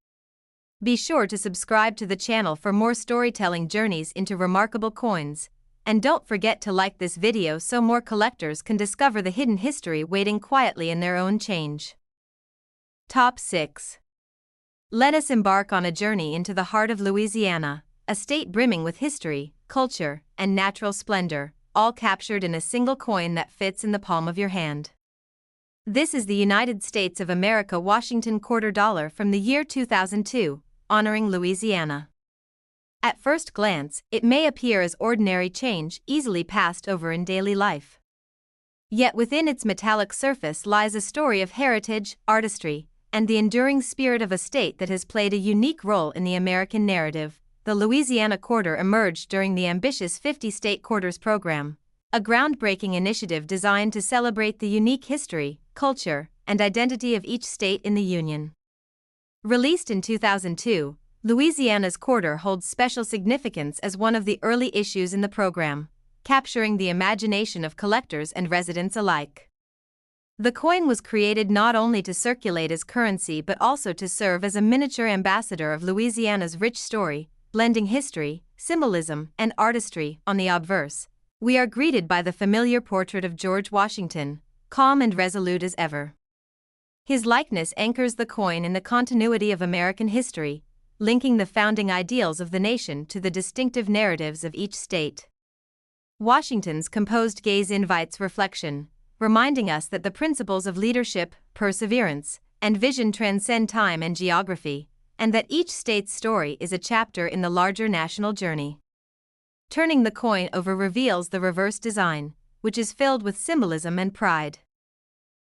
Speaker 1: Be sure to subscribe to the channel for more storytelling journeys into remarkable coins, and don't forget to like this video so more collectors can discover the hidden history waiting quietly in their own change. Top 6. Let us embark on a journey into the heart of Louisiana, a state brimming with history, culture, and natural splendor, all captured in a single coin that fits in the palm of your hand. This is the United States of America Washington quarter dollar from the year 2002, honoring Louisiana. At first glance, it may appear as ordinary change easily passed over in daily life. Yet within its metallic surface lies a story of heritage, artistry, and the enduring spirit of a state that has played a unique role in the American narrative. The Louisiana quarter emerged during the ambitious 50-state quarters program, a groundbreaking initiative designed to celebrate the unique history, culture, and identity of each state in the Union. Released in 2002, Louisiana's quarter holds special significance as one of the early issues in the program, capturing the imagination of collectors and residents alike. The coin was created not only to circulate as currency but also to serve as a miniature ambassador of Louisiana's rich story, blending history, symbolism, and artistry. On the obverse, we are greeted by the familiar portrait of George Washington, calm and resolute as ever. His likeness anchors the coin in the continuity of American history, linking the founding ideals of the nation to the distinctive narratives of each state. Washington's composed gaze invites reflection, reminding us that the principles of leadership, perseverance, and vision transcend time and geography, and that each state's story is a chapter in the larger national journey. Turning the coin over reveals the reverse design, which is filled with symbolism and pride.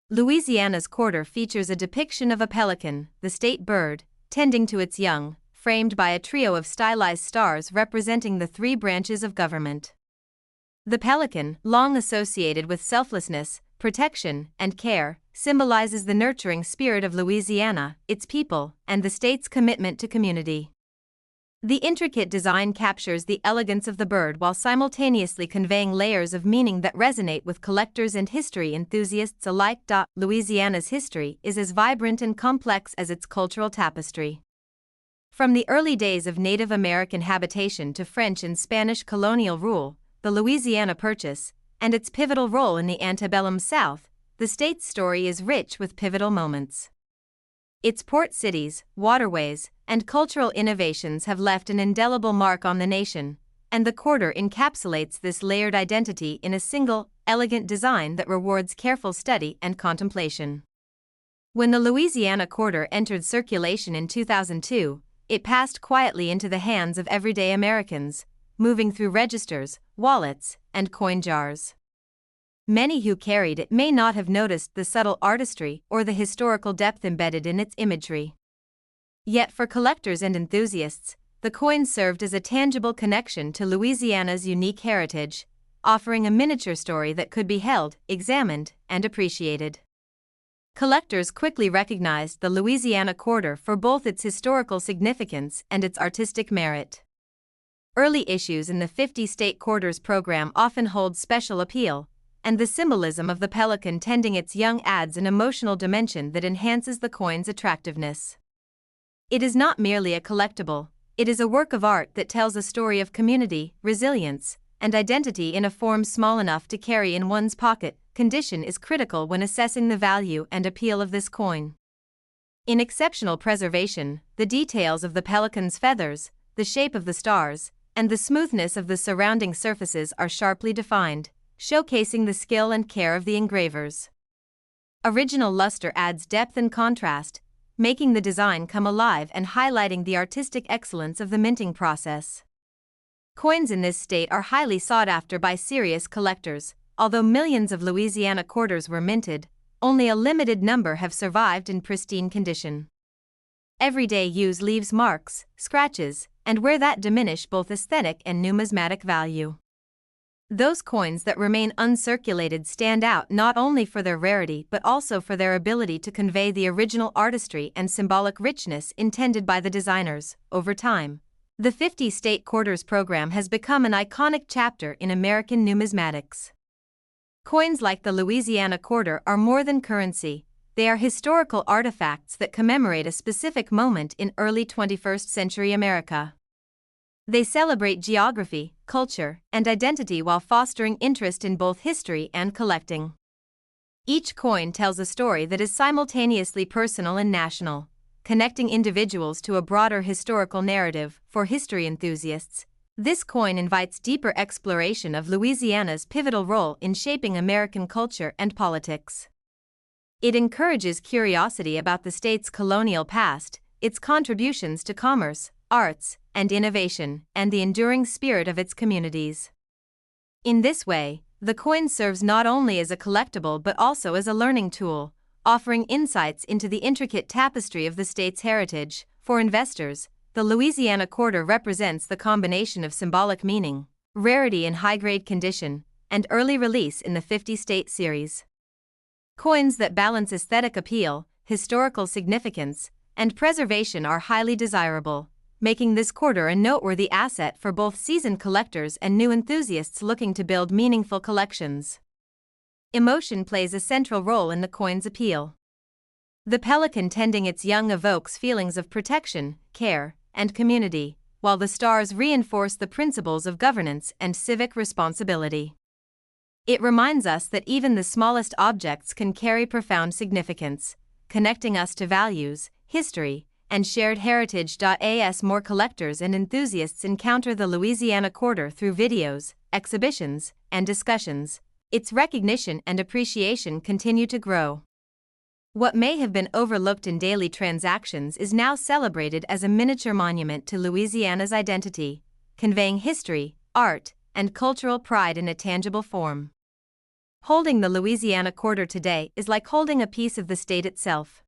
Speaker 1: Louisiana's quarter features a depiction of a pelican, the state bird, tending to its young, framed by a trio of stylized stars representing the three branches of government. The pelican, long associated with selflessness, protection, and care, symbolizes the nurturing spirit of Louisiana, its people, and the state's commitment to community. The intricate design captures the elegance of the bird while simultaneously conveying layers of meaning that resonate with collectors and history enthusiasts alike. Louisiana's history is as vibrant and complex as its cultural tapestry. From the early days of Native American habitation to French and Spanish colonial rule, the Louisiana Purchase, and its pivotal role in the antebellum South, the state's story is rich with pivotal moments. Its port cities, waterways, and cultural innovations have left an indelible mark on the nation, and the quarter encapsulates this layered identity in a single, elegant design that rewards careful study and contemplation. When the Louisiana quarter entered circulation in 2002, it passed quietly into the hands of everyday Americans, moving through registers, wallets, and coin jars. Many who carried it may not have noticed the subtle artistry or the historical depth embedded in its imagery. Yet for collectors and enthusiasts, the coin served as a tangible connection to Louisiana's unique heritage, offering a miniature story that could be held, examined, and appreciated. Collectors quickly recognized the Louisiana quarter for both its historical significance and its artistic merit. Early issues in the 50-state quarters program often hold special appeal, and the symbolism of the pelican tending its young adds an emotional dimension that enhances the coin's attractiveness. It is not merely a collectible, it is a work of art that tells a story of community, resilience, and identity in a form small enough to carry in one's pocket. Condition is critical when assessing the value and appeal of this coin. In exceptional preservation, the details of the pelican's feathers, the shape of the stars, and the smoothness of the surrounding surfaces are sharply defined, showcasing the skill and care of the engravers. Original luster adds depth and contrast, making the design come alive and highlighting the artistic excellence of the minting process. Coins in this state are highly sought after by serious collectors. Although millions of Louisiana quarters were minted, only a limited number have survived in pristine condition. Everyday use leaves marks, scratches, and wear that diminish both aesthetic and numismatic value. Those coins that remain uncirculated stand out not only for their rarity but also for their ability to convey the original artistry and symbolic richness intended by the designers. Over time, the 50 State Quarters program has become an iconic chapter in American numismatics. Coins like the Louisiana quarter are more than currency, they are historical artifacts that commemorate a specific moment in early 21st century America. They celebrate geography, culture, and identity while fostering interest in both history and collecting. Each coin tells a story that is simultaneously personal and national, connecting individuals to a broader historical narrative. For history enthusiasts, this coin invites deeper exploration of Louisiana's pivotal role in shaping American culture and politics. It encourages curiosity about the state's colonial past, its contributions to commerce, arts, and innovation, and the enduring spirit of its communities. In this way, the coin serves not only as a collectible but also as a learning tool, offering insights into the intricate tapestry of the state's heritage. For investors, the Louisiana quarter represents the combination of symbolic meaning, rarity in high-grade condition, and early release in the 50-state series. Coins that balance aesthetic appeal, historical significance, and preservation are highly desirable, making this quarter a noteworthy asset for both seasoned collectors and new enthusiasts looking to build meaningful collections. Emotion plays a central role in the coin's appeal. The pelican tending its young evokes feelings of protection, care, and community, while the stars reinforce the principles of governance and civic responsibility. It reminds us that even the smallest objects can carry profound significance, connecting us to values, history, and shared heritage. As more collectors and enthusiasts encounter the Louisiana quarter through videos, exhibitions, and discussions, its recognition and appreciation continue to grow. What may have been overlooked in daily transactions is now celebrated as a miniature monument to Louisiana's identity, conveying history, art, and cultural pride in a tangible form. Holding the Louisiana quarter today is like holding a piece of the state itself.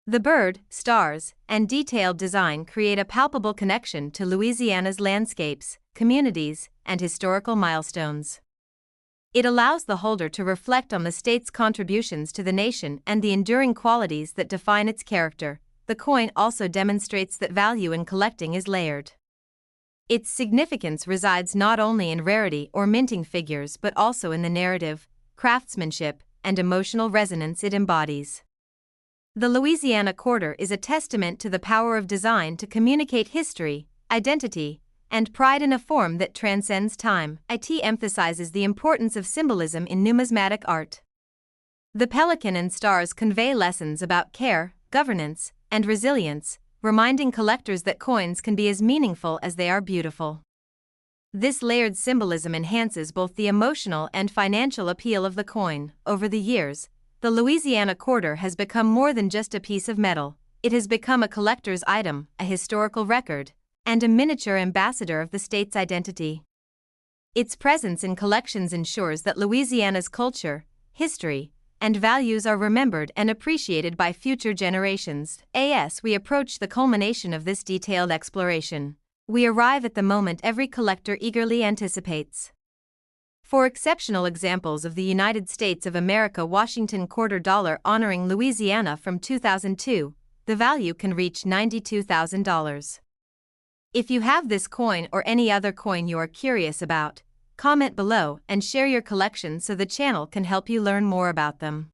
Speaker 1: The bird, stars, and detailed design create a palpable connection to Louisiana's landscapes, communities, and historical milestones. It allows the holder to reflect on the state's contributions to the nation and the enduring qualities that define its character. The coin also demonstrates that value in collecting is layered. Its significance resides not only in rarity or minting figures but also in the narrative, craftsmanship, and emotional resonance it embodies. The Louisiana quarter is a testament to the power of design to communicate history, identity, and pride in a form that transcends time. It emphasizes the importance of symbolism in numismatic art. The pelican and stars convey lessons about care, governance, and resilience, reminding collectors that coins can be as meaningful as they are beautiful. This layered symbolism enhances both the emotional and financial appeal of the coin. Over the years, the Louisiana quarter has become more than just a piece of metal. It has become a collector's item, a historical record, and a miniature ambassador of the state's identity. Its presence in collections ensures that Louisiana's culture, history, and values are remembered and appreciated by future generations. As we approach the culmination of this detailed exploration, we arrive at the moment every collector eagerly anticipates. For exceptional examples of the United States of America Washington quarter dollar honoring Louisiana from 2002, the value can reach $92,000. If you have this coin or any other coin you are curious about, comment below and share your collection so the channel can help you learn more about them.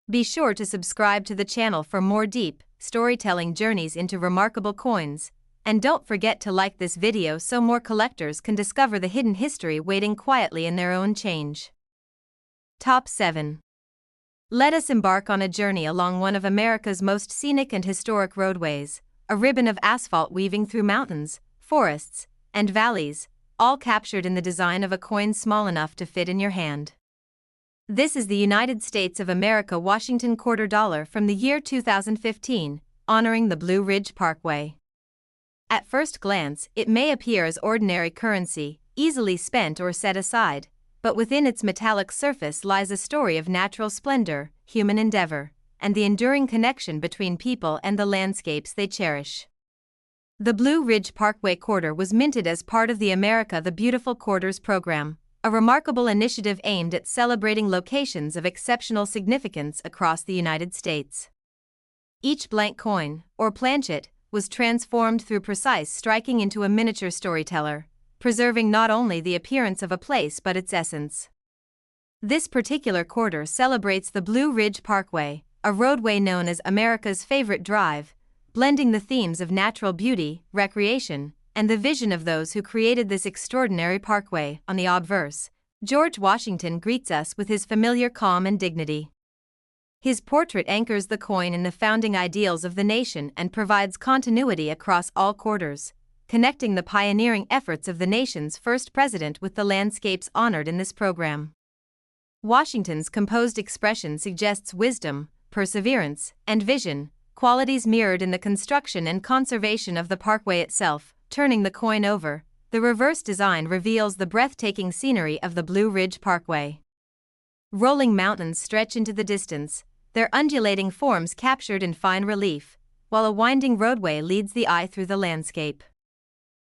Speaker 1: Be sure to subscribe to the channel for more deep, storytelling journeys into remarkable coins, and don't forget to like this video so more collectors can discover the hidden history waiting quietly in their own change. Top 7. Let us embark on a journey along one of America's most scenic and historic roadways, a ribbon of asphalt weaving through mountains, forests, and valleys, all captured in the design of a coin small enough to fit in your hand. This is the United States of America Washington quarter dollar from the year 2015, honoring the Blue Ridge Parkway. At first glance, it may appear as ordinary currency, easily spent or set aside, but within its metallic surface lies a story of natural splendor, human endeavor, and the enduring connection between people and the landscapes they cherish. The Blue Ridge Parkway Quarter was minted as part of the America the Beautiful Quarters program, a remarkable initiative aimed at celebrating locations of exceptional significance across the United States. Each blank coin, or planchet, was transformed through precise striking into a miniature storyteller, preserving not only the appearance of a place but its essence. This particular quarter celebrates the Blue Ridge Parkway, a roadway known as America's favorite drive, blending the themes of natural beauty, recreation, and the vision of those who created this extraordinary parkway. On the obverse, George Washington greets us with his familiar calm and dignity. His portrait anchors the coin in the founding ideals of the nation and provides continuity across all quarters, connecting the pioneering efforts of the nation's first president with the landscapes honored in this program. Washington's composed expression suggests wisdom, perseverance, and vision, qualities mirrored in the construction and conservation of the parkway itself. Turning the coin over, the reverse design reveals the breathtaking scenery of the Blue Ridge Parkway. Rolling mountains stretch into the distance, their undulating forms captured in fine relief, while a winding roadway leads the eye through the landscape.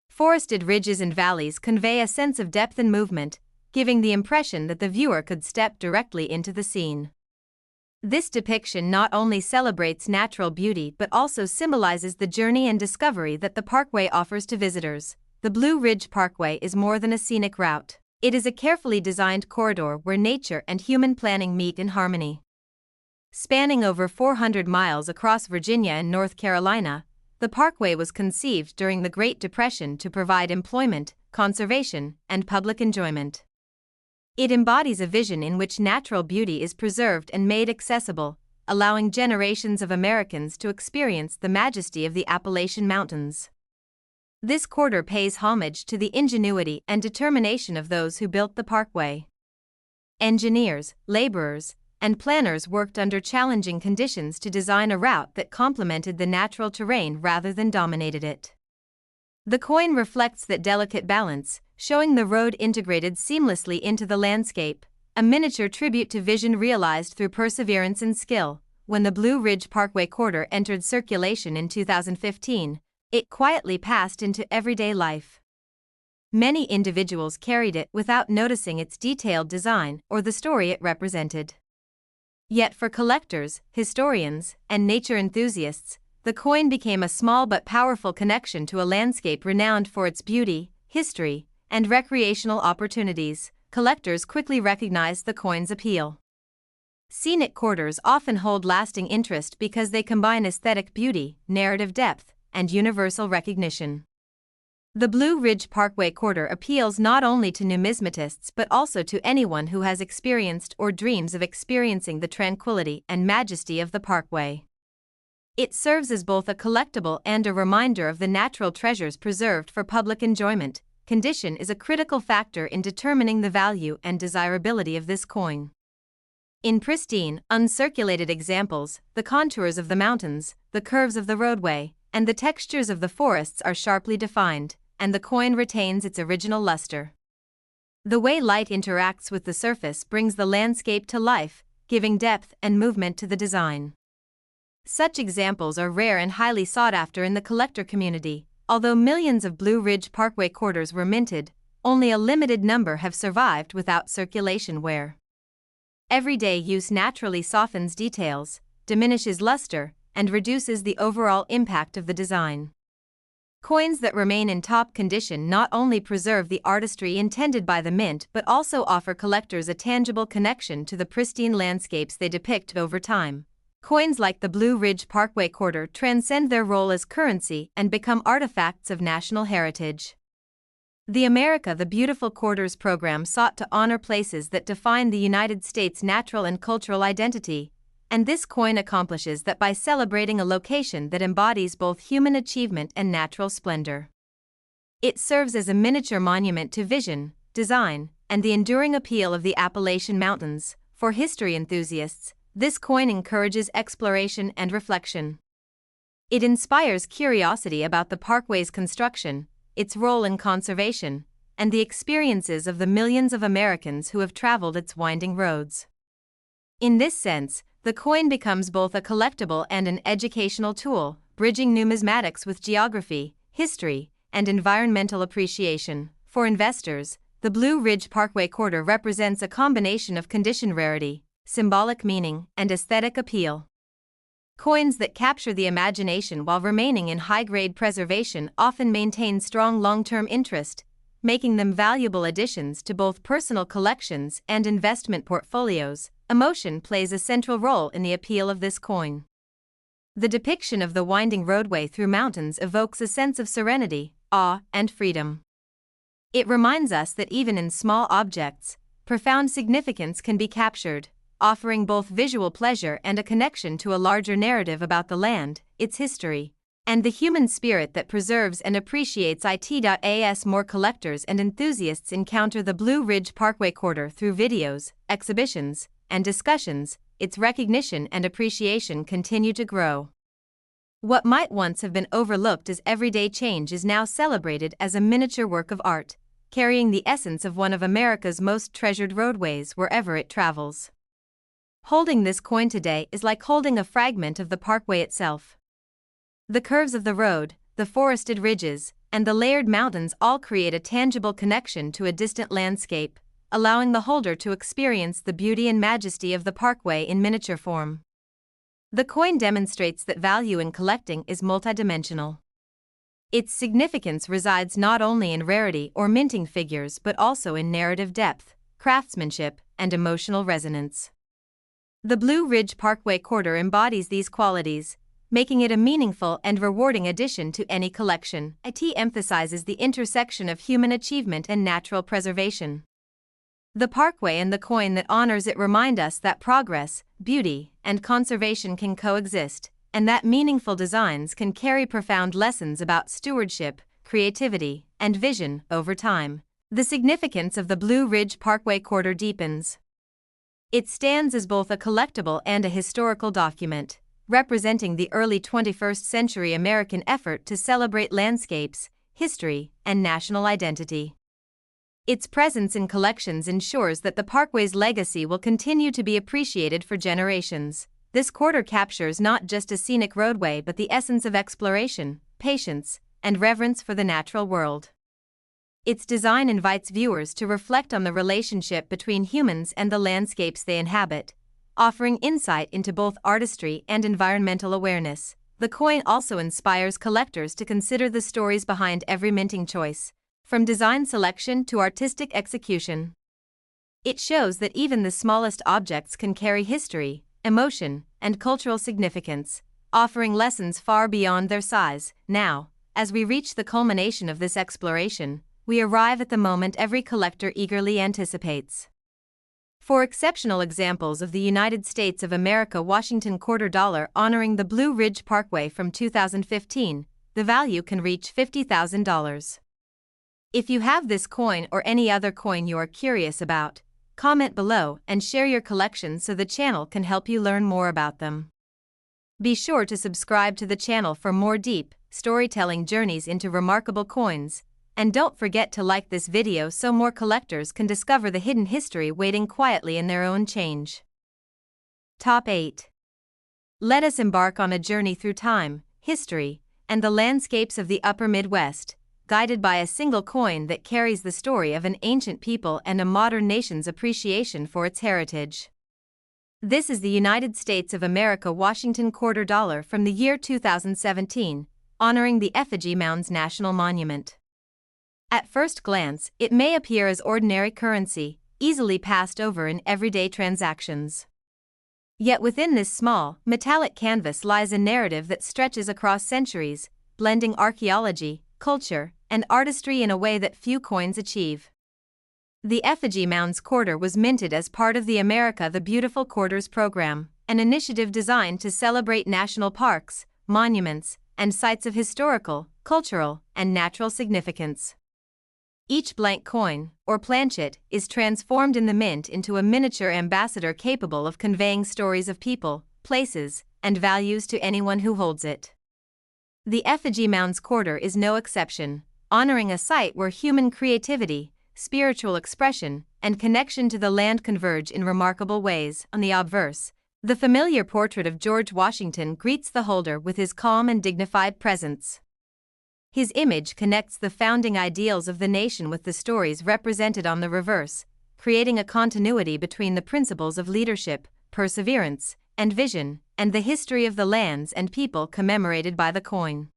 Speaker 1: Forested ridges and valleys convey a sense of depth and movement, giving the impression that the viewer could step directly into the scene. This depiction not only celebrates natural beauty but also symbolizes the journey and discovery that the parkway offers to visitors. The Blue Ridge Parkway is more than a scenic route. It is a carefully designed corridor where nature and human planning meet in harmony. Spanning over 400 miles across Virginia and North Carolina, the parkway was conceived during the Great Depression to provide employment, conservation, and public enjoyment. It embodies a vision in which natural beauty is preserved and made accessible, allowing generations of Americans to experience the majesty of the Appalachian Mountains. This quarter pays homage to the ingenuity and determination of those who built the parkway. Engineers, laborers, and planners worked under challenging conditions to design a route that complemented the natural terrain rather than dominated it. The coin reflects that delicate balance, showing the road integrated seamlessly into the landscape, a miniature tribute to vision realized through perseverance and skill. When the Blue Ridge Parkway Quarter entered circulation in 2015, it quietly passed into everyday life. Many individuals carried it without noticing its detailed design or the story it represented. Yet for collectors, historians, and nature enthusiasts, the coin became a small but powerful connection to a landscape renowned for its beauty, history, and recreational opportunities. Collectors quickly recognized the coin's appeal. Scenic quarters often hold lasting interest because they combine aesthetic beauty, narrative depth, and universal recognition. The Blue Ridge Parkway Quarter appeals not only to numismatists but also to anyone who has experienced or dreams of experiencing the tranquility and majesty of the parkway. It serves as both a collectible and a reminder of the natural treasures preserved for public enjoyment. Condition is a critical factor in determining the value and desirability of this coin. In pristine, uncirculated examples, the contours of the mountains, the curves of the roadway, and the textures of the forests are sharply defined, and the coin retains its original luster. The way light interacts with the surface brings the landscape to life, giving depth and movement to the design. Such examples are rare and highly sought after in the collector community. Although millions of Blue Ridge Parkway quarters were minted, only a limited number have survived without circulation wear. Everyday use naturally softens details, diminishes luster, and reduces the overall impact of the design. Coins that remain in top condition not only preserve the artistry intended by the mint but also offer collectors a tangible connection to the pristine landscapes they depict over time. Coins like the Blue Ridge Parkway Quarter transcend their role as currency and become artifacts of national heritage. The America the Beautiful Quarters program sought to honor places that define the United States' natural and cultural identity, and this coin accomplishes that by celebrating a location that embodies both human achievement and natural splendor. It serves as a miniature monument to vision, design, and the enduring appeal of the Appalachian Mountains. For history enthusiasts, this coin encourages exploration and reflection. It inspires curiosity about the parkway's construction, its role in conservation, and the experiences of the millions of Americans who have traveled its winding roads. In this sense, the coin becomes both a collectible and an educational tool, bridging numismatics with geography, history, and environmental appreciation. For investors, the Blue Ridge Parkway quarter represents a combination of condition rarity, symbolic meaning, and aesthetic appeal. Coins that capture the imagination while remaining in high-grade preservation often maintain strong long-term interest, making them valuable additions to both personal collections and investment portfolios. Emotion plays a central role in the appeal of this coin. The depiction of the winding roadway through mountains evokes a sense of serenity, awe, and freedom. It reminds us that even in small objects, profound significance can be captured, offering both visual pleasure and a connection to a larger narrative about the land, its history, and the human spirit that preserves and appreciates it. As more collectors and enthusiasts encounter the Blue Ridge Parkway quarter through videos, exhibitions, and discussions, its recognition and appreciation continue to grow. What might once have been overlooked as everyday change is now celebrated as a miniature work of art, carrying the essence of one of America's most treasured roadways wherever it travels. Holding this coin today is like holding a fragment of the parkway itself. The curves of the road, the forested ridges, and the layered mountains all create a tangible connection to a distant landscape, allowing the holder to experience the beauty and majesty of the parkway in miniature form. The coin demonstrates that value in collecting is multidimensional. Its significance resides not only in rarity or minting figures but also in narrative depth, craftsmanship, and emotional resonance. The Blue Ridge Parkway quarter embodies these qualities, making it a meaningful and rewarding addition to any collection. It emphasizes the intersection of human achievement and natural preservation. The parkway and the coin that honors it remind us that progress, beauty, and conservation can coexist, and that meaningful designs can carry profound lessons about stewardship, creativity, and vision over time. The significance of the Blue Ridge Parkway quarter deepens. It stands as both a collectible and a historical document, representing the early 21st century American effort to celebrate landscapes, history, and national identity. Its presence in collections ensures that the parkway's legacy will continue to be appreciated for generations. This quarter captures not just a scenic roadway but the essence of exploration, patience, and reverence for the natural world. Its design invites viewers to reflect on the relationship between humans and the landscapes they inhabit, offering insight into both artistry and environmental awareness. The coin also inspires collectors to consider the stories behind every minting choice, from design selection to artistic execution. It shows that even the smallest objects can carry history, emotion, and cultural significance, offering lessons far beyond their size. Now, as we reach the culmination of this exploration, we arrive at the moment every collector eagerly anticipates. For exceptional examples of the United States of America Washington quarter dollar honoring the Blue Ridge Parkway from 2015, the value can reach $50,000. If you have this coin or any other coin you are curious about, comment below and share your collection so the channel can help you learn more about them. Be sure to subscribe to the channel for more deep, storytelling journeys into remarkable coins, and don't forget to like this video so more collectors can discover the hidden history waiting quietly in their own change. Top 8. Let us embark on a journey through time, history, and the landscapes of the Upper Midwest, guided by a single coin that carries the story of an ancient people and a modern nation's appreciation for its heritage. This is the United States of America Washington quarter dollar from the year 2017, honoring the Effigy Mounds National Monument. At first glance, it may appear as ordinary currency, easily passed over in everyday transactions. Yet within this small, metallic canvas lies a narrative that stretches across centuries, blending archaeology, culture, and artistry in a way that few coins achieve. The Effigy Mounds quarter was minted as part of the America the Beautiful Quarters program, an initiative designed to celebrate national parks, monuments, and sites of historical, cultural, and natural significance. Each blank coin, or planchet, is transformed in the mint into a miniature ambassador capable of conveying stories of people, places, and values to anyone who holds it. The Effigy Mounds quarter is no exception, honoring a site where human creativity, spiritual expression, and connection to the land converge in remarkable ways. On the obverse, the familiar portrait of George Washington greets the holder with his calm and dignified presence. His image connects the founding ideals of the nation with the stories represented on the reverse, creating a continuity between the principles of leadership, perseverance, and vision, and the history of the lands and people commemorated by the coin.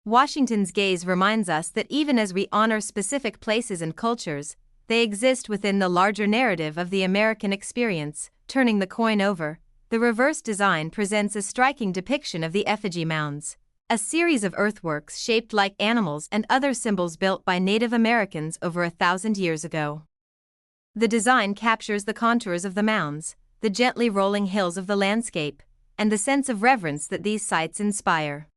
Speaker 1: Washington's gaze reminds us that even as we honor specific places and cultures, they exist within the larger narrative of the American experience. Turning the coin over, the reverse design presents a striking depiction of the Effigy Mounds, a series of earthworks shaped like animals and other symbols built by Native Americans over 1,000 years ago. The design captures the contours of the mounds, the gently rolling hills of the landscape, and the sense of reverence that these sites inspire.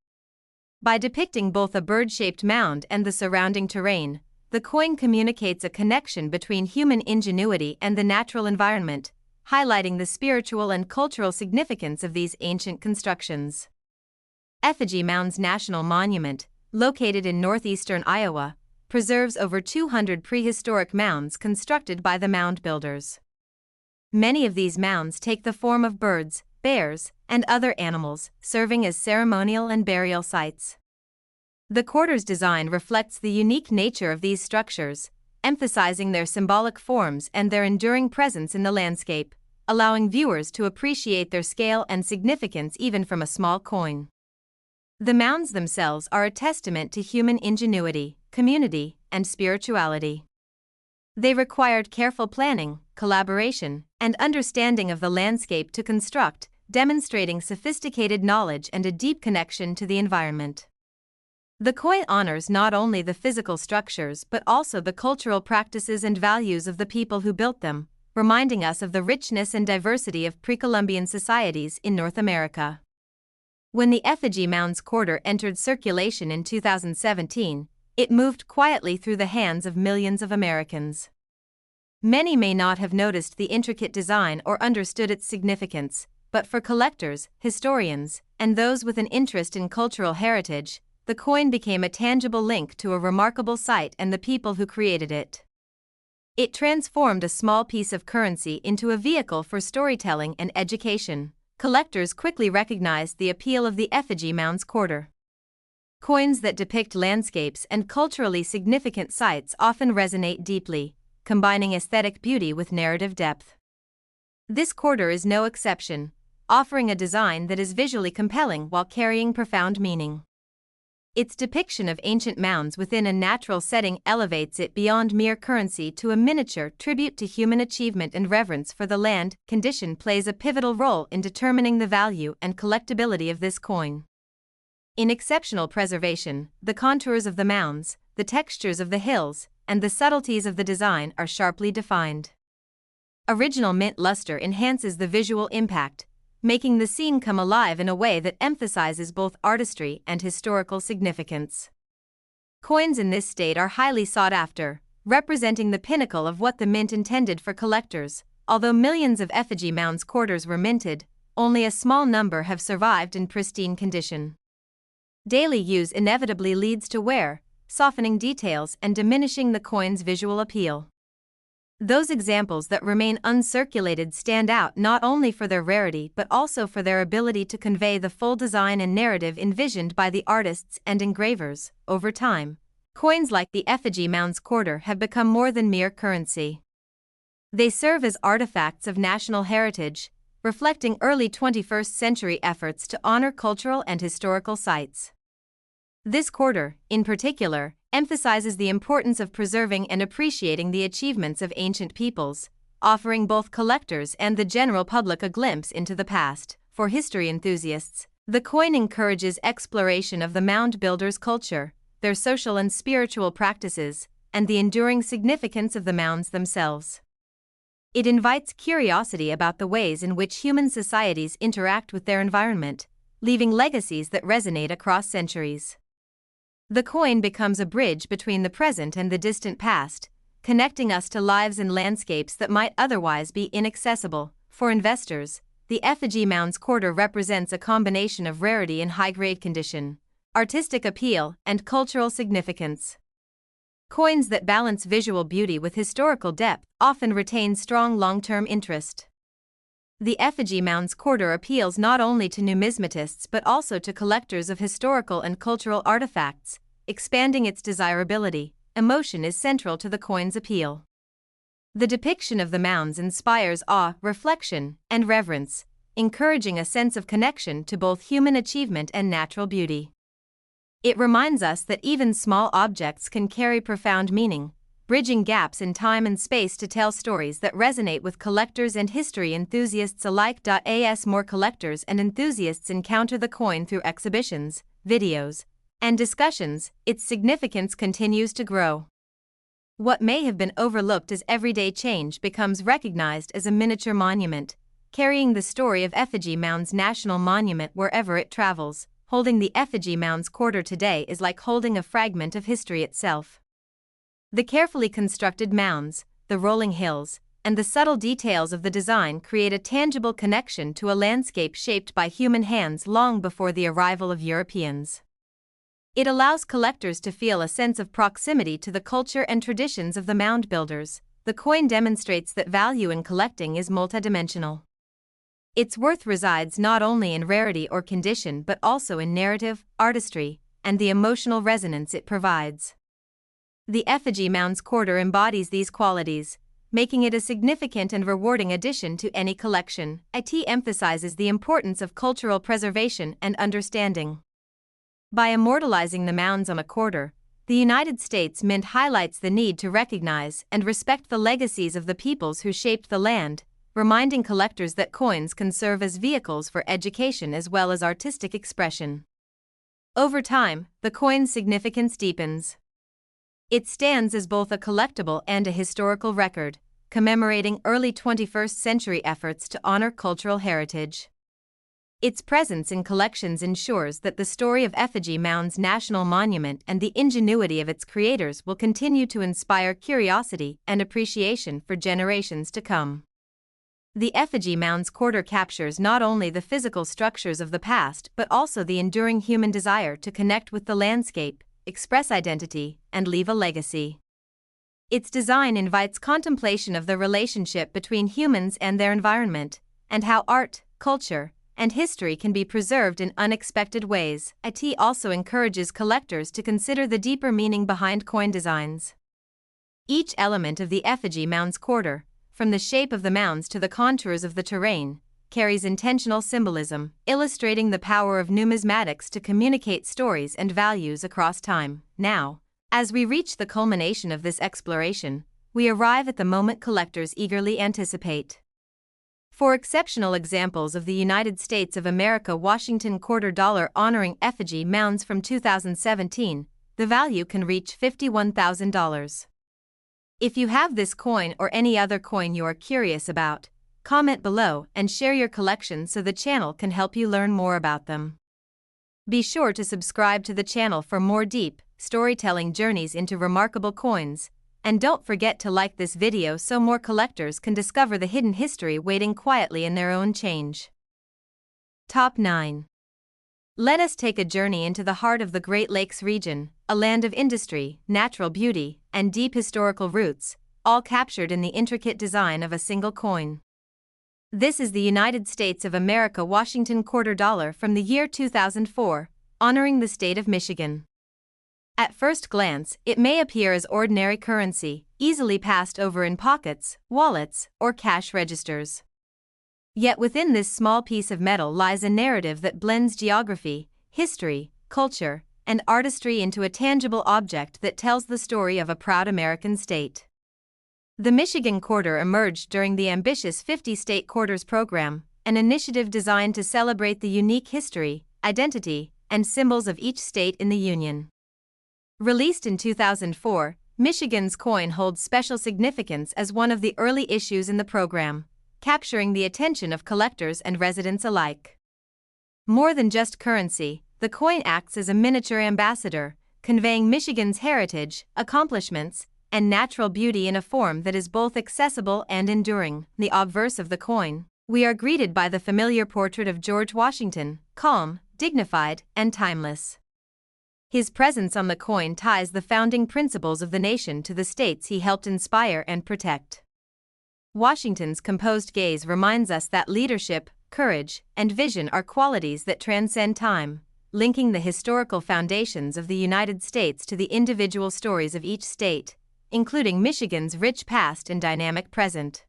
Speaker 1: By depicting both a bird-shaped mound and the surrounding terrain, the coin communicates a connection between human ingenuity and the natural environment, highlighting the spiritual and cultural significance of these ancient constructions. Effigy Mounds National Monument, located in northeastern Iowa, preserves over 200 prehistoric mounds constructed by the mound builders. Many of these mounds take the form of birds, bears, and other animals, serving as ceremonial and burial sites. The quarter's design reflects the unique nature of these structures, emphasizing their symbolic forms and their enduring presence in the landscape, allowing viewers to appreciate their scale and significance even from a small coin. The mounds themselves are a testament to human ingenuity, community, and spirituality. They required careful planning, collaboration, and understanding of the landscape to construct, demonstrating sophisticated knowledge and a deep connection to the environment. The coin honors not only the physical structures but also the cultural practices and values of the people who built them, reminding us of the richness and diversity of pre-Columbian societies in North America. When the Effigy Mounds quarter entered circulation in 2017, it moved quietly through the hands of millions of Americans. Many may not have noticed the intricate design or understood its significance, but for collectors, historians, and those with an interest in cultural heritage, the coin became a tangible link to a remarkable site and the people who created it. It transformed a small piece of currency into a vehicle for storytelling and education. Collectors quickly recognized the appeal of the Effigy Mounds quarter. Coins that depict landscapes and culturally significant sites often resonate deeply, combining aesthetic beauty with narrative depth. This quarter is no exception, offering a design that is visually compelling while carrying profound meaning. Its depiction of ancient mounds within a natural setting elevates it beyond mere currency to a miniature tribute to human achievement, and reverence for the land condition plays a pivotal role in determining the value and collectability of this coin. In exceptional preservation, the contours of the mounds, the textures of the hills, and the subtleties of the design are sharply defined. Original mint luster enhances the visual impact, making the scene come alive in a way that emphasizes both artistry and historical significance. Coins in this state are highly sought after, representing the pinnacle of what the mint intended for collectors. Although millions of Effigy Mounds quarters were minted, only a small number have survived in pristine condition. Daily use inevitably leads to wear, softening details and diminishing the coin's visual appeal. Those examples that remain uncirculated stand out not only for their rarity but also for their ability to convey the full design and narrative envisioned by the artists and engravers. Over time, coins like the Effigy Mounds quarter have become more than mere currency. They serve as artifacts of national heritage, reflecting early 21st century efforts to honor cultural and historical sites. This quarter, in particular, emphasizes the importance of preserving and appreciating the achievements of ancient peoples, offering both collectors and the general public a glimpse into the past. For history enthusiasts, the coin encourages exploration of the mound builders' culture, their social and spiritual practices, and the enduring significance of the mounds themselves. It invites curiosity about the ways in which human societies interact with their environment, leaving legacies that resonate across centuries. The coin becomes a bridge between the present and the distant past, connecting us to lives and landscapes that might otherwise be inaccessible. For investors, the Effigy Mounds quarter represents a combination of rarity and high-grade condition, artistic appeal, and cultural significance. Coins that balance visual beauty with historical depth often retain strong long-term interest. The Effigy Mounds quarter appeals not only to numismatists but also to collectors of historical and cultural artifacts, expanding its desirability. Emotion is central to the coin's appeal. The depiction of the mounds inspires awe, reflection, and reverence, encouraging a sense of connection to both human achievement and natural beauty. It reminds us that even small objects can carry profound meaning, bridging gaps in time and space to tell stories that resonate with collectors and history enthusiasts alike. As more collectors and enthusiasts encounter the coin through exhibitions, videos, and discussions, its significance continues to grow. What may have been overlooked as everyday change becomes recognized as a miniature monument, carrying the story of Effigy Mounds National Monument wherever it travels. Holding the Effigy Mounds quarter today is like holding a fragment of history itself. The carefully constructed mounds, the rolling hills, and the subtle details of the design create a tangible connection to a landscape shaped by human hands long before the arrival of Europeans. It allows collectors to feel a sense of proximity to the culture and traditions of the mound builders. The coin demonstrates that value in collecting is multidimensional. Its worth resides not only in rarity or condition but also in narrative, artistry, and the emotional resonance it provides. The Effigy Mounds quarter embodies these qualities, making it a significant and rewarding addition to any collection. It emphasizes the importance of cultural preservation and understanding. By immortalizing the mounds on a quarter, the United States Mint highlights the need to recognize and respect the legacies of the peoples who shaped the land, reminding collectors that coins can serve as vehicles for education as well as artistic expression. Over time, the coin's significance deepens. It stands as both a collectible and a historical record, commemorating early 21st century efforts to honor cultural heritage. Its presence in collections ensures that the story of Effigy Mounds National Monument and the ingenuity of its creators will continue to inspire curiosity and appreciation for generations to come. The Effigy Mounds quarter captures not only the physical structures of the past but also the enduring human desire to connect with the landscape, express identity, and leave a legacy. Its design invites contemplation of the relationship between humans and their environment, and how art, culture, and history can be preserved in unexpected ways. It also encourages collectors to consider the deeper meaning behind coin designs. Each element of the Effigy Mounds quarter, from the shape of the mounds to the contours of the terrain, carries intentional symbolism, illustrating the power of numismatics to communicate stories and values across time. Now, as we reach the culmination of this exploration, we arrive at the moment collectors eagerly anticipate. For exceptional examples of the United States of America Washington quarter dollar honoring Effigy Mounds from 2017, the value can reach $51,000. If you have this coin or any other coin you are curious about, comment below and share your collection so the channel can help you learn more about them. Be sure to subscribe to the channel for more deep, storytelling journeys into remarkable coins, and don't forget to like this video so more collectors can discover the hidden history waiting quietly in their own change. Top 9. Let us take a journey into the heart of the Great Lakes region, a land of industry, natural beauty, and deep historical roots, all captured in the intricate design of a single coin. This is the United States of America Washington quarter dollar from the year 2004, honoring the state of Michigan. At first glance, it may appear as ordinary currency, easily passed over in pockets, wallets, or cash registers. Yet within this small piece of metal lies a narrative that blends geography, history, culture, and artistry into a tangible object that tells the story of a proud American state. The Michigan quarter emerged during the ambitious 50-state quarters program, an initiative designed to celebrate the unique history, identity, and symbols of each state in the Union. Released in 2004, Michigan's coin holds special significance as one of the early issues in the program, capturing the attention of collectors and residents alike. More than just currency, the coin acts as a miniature ambassador, conveying Michigan's heritage, accomplishments, and natural beauty in a form that is both accessible and enduring. The obverse of the coin, we are greeted by the familiar portrait of George Washington, calm, dignified, and timeless. His presence on the coin ties the founding principles of the nation to the states he helped inspire and protect. Washington's composed gaze reminds us that leadership, courage, and vision are qualities that transcend time, linking the historical foundations of the United States to the individual stories of each state, including Michigan's rich past and dynamic present.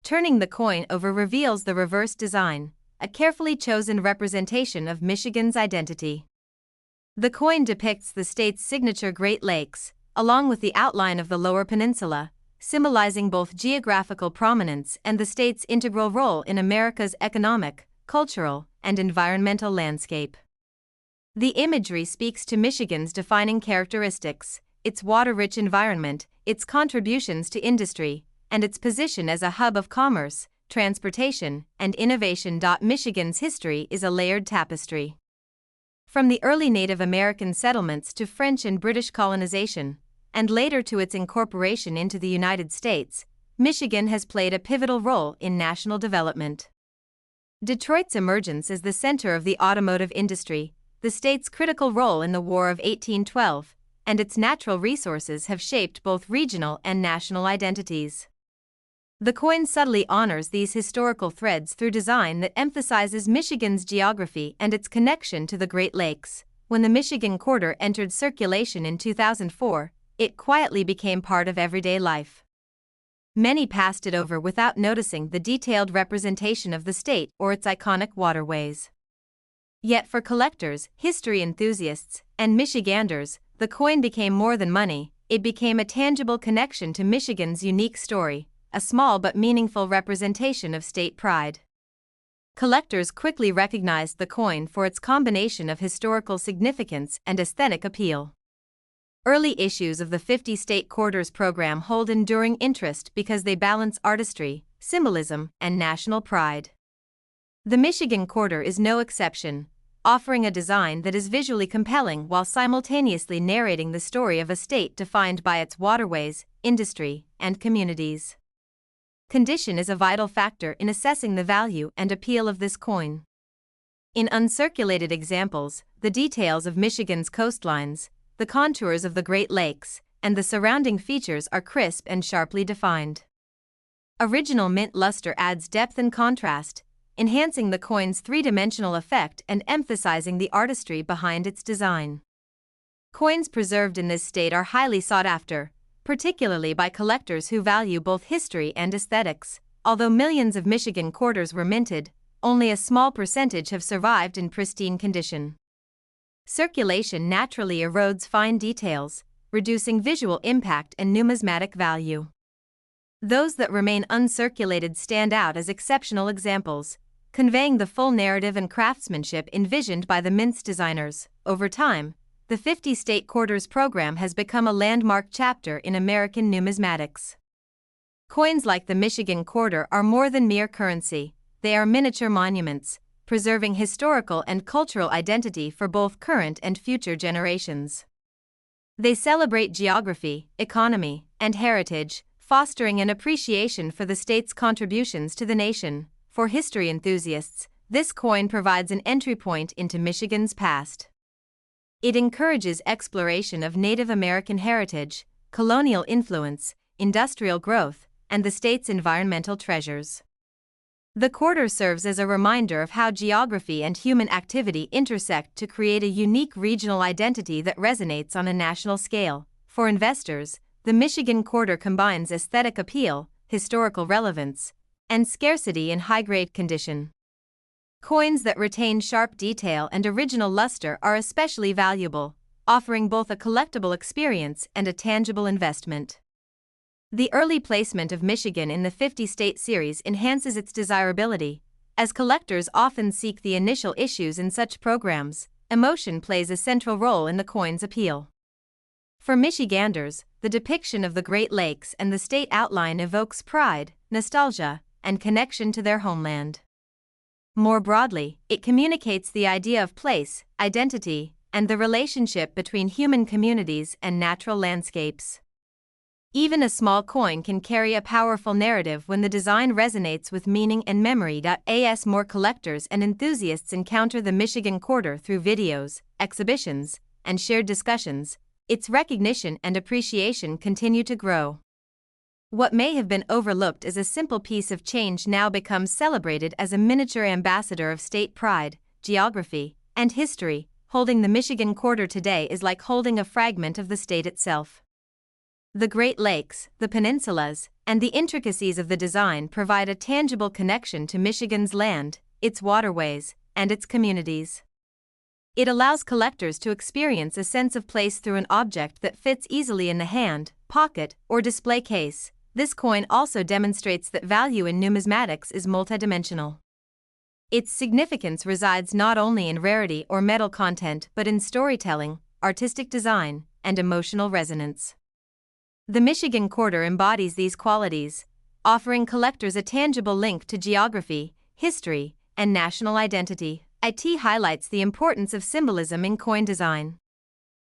Speaker 1: Turning the coin over reveals the reverse design, a carefully chosen representation of Michigan's identity. The coin depicts the state's signature Great Lakes, along with the outline of the Lower Peninsula, symbolizing both geographical prominence and the state's integral role in America's economic, cultural, and environmental landscape. The imagery speaks to Michigan's defining characteristics, its water-rich environment, its contributions to industry, and its position as a hub of commerce, transportation, and innovation. Michigan's history is a layered tapestry. From the early Native American settlements to French and British colonization, and later to its incorporation into the United States, Michigan has played a pivotal role in national development. Detroit's emergence as the center of the automotive industry, the state's critical role in the War of 1812, and its natural resources have shaped both regional and national identities. The coin subtly honors these historical threads through design that emphasizes Michigan's geography and its connection to the Great Lakes. When the Michigan quarter entered circulation in 2004, it quietly became part of everyday life. Many passed it over without noticing the detailed representation of the state or its iconic waterways. Yet for collectors, history enthusiasts, and Michiganders, the coin became more than money. It became a tangible connection to Michigan's unique story, a small but meaningful representation of state pride. Collectors quickly recognized the coin for its combination of historical significance and aesthetic appeal. Early issues of the 50 State Quarters program hold enduring interest because they balance artistry, symbolism, and national pride. The Michigan quarter is no exception, offering a design that is visually compelling while simultaneously narrating the story of a state defined by its waterways, industry, and communities. Condition is a vital factor in assessing the value and appeal of this coin. In uncirculated examples, the details of Michigan's coastlines, the contours of the Great Lakes, and the surrounding features are crisp and sharply defined. Original mint luster adds depth and contrast, enhancing the coin's three-dimensional effect and emphasizing the artistry behind its design. Coins preserved in this state are highly sought after, particularly by collectors who value both history and aesthetics. Although millions of Michigan quarters were minted, only a small percentage have survived in pristine condition. Circulation naturally erodes fine details, reducing visual impact and numismatic value. Those that remain uncirculated stand out as exceptional examples, conveying the full narrative and craftsmanship envisioned by the mint's designers. Over time, the 50 State Quarters program has become a landmark chapter in American numismatics. Coins like the Michigan quarter are more than mere currency, they are miniature monuments, preserving historical and cultural identity for both current and future generations. They celebrate geography, economy, and heritage, fostering an appreciation for the state's contributions to the nation. For history enthusiasts, this coin provides an entry point into Michigan's past. It encourages exploration of Native American heritage, colonial influence, industrial growth, and the state's environmental treasures. The quarter serves as a reminder of how geography and human activity intersect to create a unique regional identity that resonates on a national scale. For investors, the Michigan quarter combines aesthetic appeal, historical relevance, and scarcity in high-grade condition. Coins that retain sharp detail and original luster are especially valuable, offering both a collectible experience and a tangible investment. The early placement of Michigan in the 50 State Series enhances its desirability, as collectors often seek the initial issues in such programs. Emotion plays a central role in the coin's appeal. For Michiganders, the depiction of the Great Lakes and the state outline evokes pride, nostalgia, and connection to their homeland. More broadly, it communicates the idea of place, identity, and the relationship between human communities and natural landscapes. Even a small coin can carry a powerful narrative when the design resonates with meaning and memory. As more collectors and enthusiasts encounter the Michigan quarter through videos, exhibitions, and shared discussions, its recognition and appreciation continue to grow. What may have been overlooked as a simple piece of change now becomes celebrated as a miniature ambassador of state pride, geography, and history. Holding the Michigan Quarter today is like holding a fragment of the state itself. The Great Lakes, the peninsulas, and the intricacies of the design provide a tangible connection to Michigan's land, its waterways, and its communities. It allows collectors to experience a sense of place through an object that fits easily in the hand, pocket, or display case. This coin also demonstrates that value in numismatics is multidimensional. Its significance resides not only in rarity or metal content but in storytelling, artistic design, and emotional resonance. The Michigan Quarter embodies these qualities, offering collectors a tangible link to geography, history, and national identity. It highlights the importance of symbolism in coin design.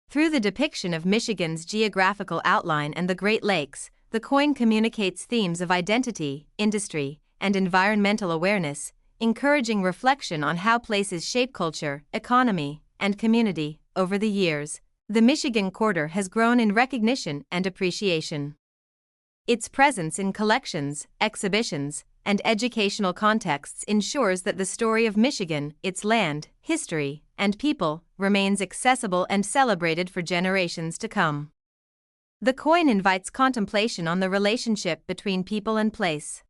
Speaker 1: Through the depiction of Michigan's geographical outline and the Great Lakes, the coin communicates themes of identity, industry, and environmental awareness, encouraging reflection on how places shape culture, economy, and community. Over the years, the Michigan Quarter has grown in recognition and appreciation. Its presence in collections, exhibitions, and educational contexts ensures that the story of Michigan, its land, history, and people, remains accessible and celebrated for generations to come. The coin invites contemplation on the relationship between people and place.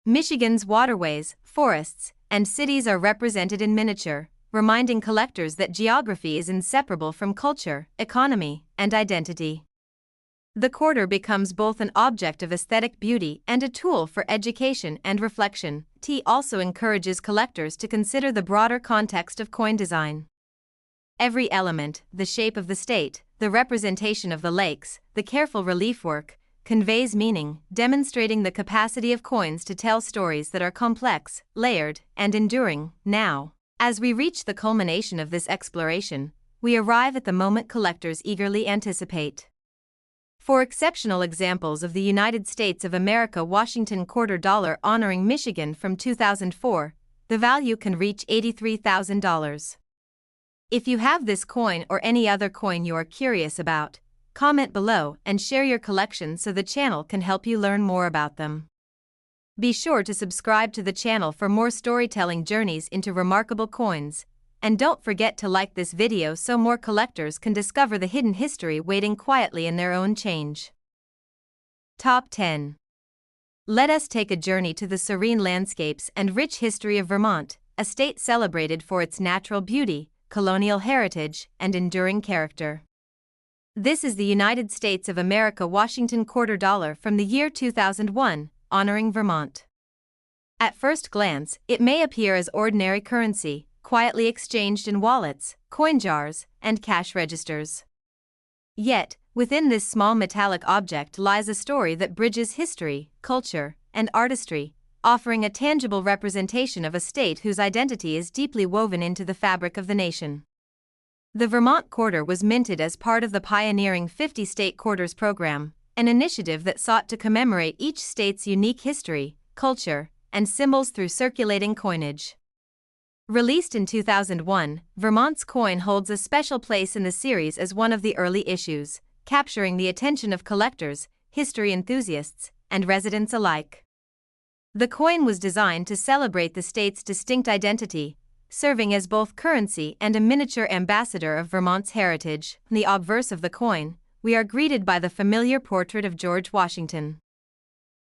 Speaker 1: Michigan's waterways, forests, and cities are represented in miniature, reminding collectors that geography is inseparable from culture, economy, and identity. The quarter becomes both an object of aesthetic beauty and a tool for education and reflection. It also encourages collectors to consider the broader context of coin design. Every element, the shape of the state, the representation of the lakes, the careful relief work, conveys meaning, demonstrating the capacity of coins to tell stories that are complex, layered, and enduring. Now, as we reach the culmination of this exploration, we arrive at the moment collectors eagerly anticipate. For exceptional examples of the United States of America Washington Quarter Dollar honoring Michigan from 2004, the value can reach $83,000. If you have this coin or any other coin you are curious about, comment below and share your collection so the channel can help you learn more about them. Be sure to subscribe to the channel for more storytelling journeys into remarkable coins, and don't forget to like this video so more collectors can discover the hidden history waiting quietly in their own change. Top 10. Let us take a journey to the serene landscapes and rich history of Vermont, a state celebrated for its natural beauty, colonial heritage, and enduring character. This is the United States of America Washington Quarter Dollar from the year 2001, honoring Vermont. At first glance, it may appear as ordinary currency, quietly exchanged in wallets, coin jars, and cash registers. Yet, within this small metallic object lies a story that bridges history, culture, and artistry, offering a tangible representation of a state whose identity is deeply woven into the fabric of the nation. The Vermont Quarter was minted as part of the pioneering 50 State Quarters program, an initiative that sought to commemorate each state's unique history, culture, and symbols through circulating coinage. Released in 2001, Vermont's coin holds a special place in the series as one of the early issues, capturing the attention of collectors, history enthusiasts, and residents alike. The coin was designed to celebrate the state's distinct identity, serving as both currency and a miniature ambassador of Vermont's heritage. In the obverse of the coin, we are greeted by the familiar portrait of George Washington.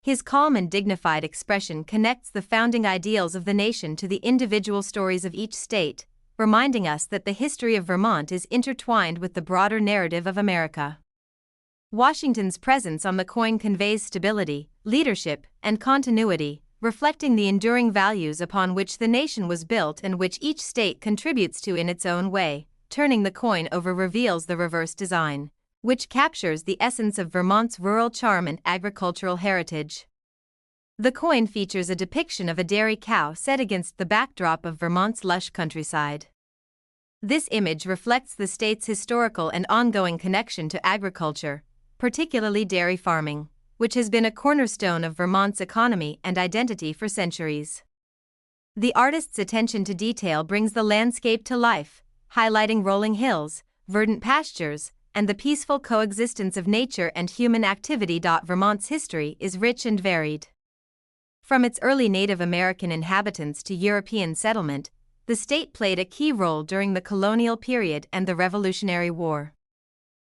Speaker 1: His calm and dignified expression connects the founding ideals of the nation to the individual stories of each state, reminding us that the history of Vermont is intertwined with the broader narrative of America. Washington's presence on the coin conveys stability, leadership, and continuity, reflecting the enduring values upon which the nation was built and which each state contributes to in its own way. Turning the coin over reveals the reverse design, which captures the essence of Vermont's rural charm and agricultural heritage. The coin features a depiction of a dairy cow set against the backdrop of Vermont's lush countryside. This image reflects the state's historical and ongoing connection to agriculture, particularly dairy farming, which has been a cornerstone of Vermont's economy and identity for centuries. The artist's attention to detail brings the landscape to life, highlighting rolling hills, verdant pastures, and the peaceful coexistence of nature and human activity. Vermont's history is rich and varied. From its early Native American inhabitants to European settlement, the state played a key role during the colonial period and the Revolutionary War.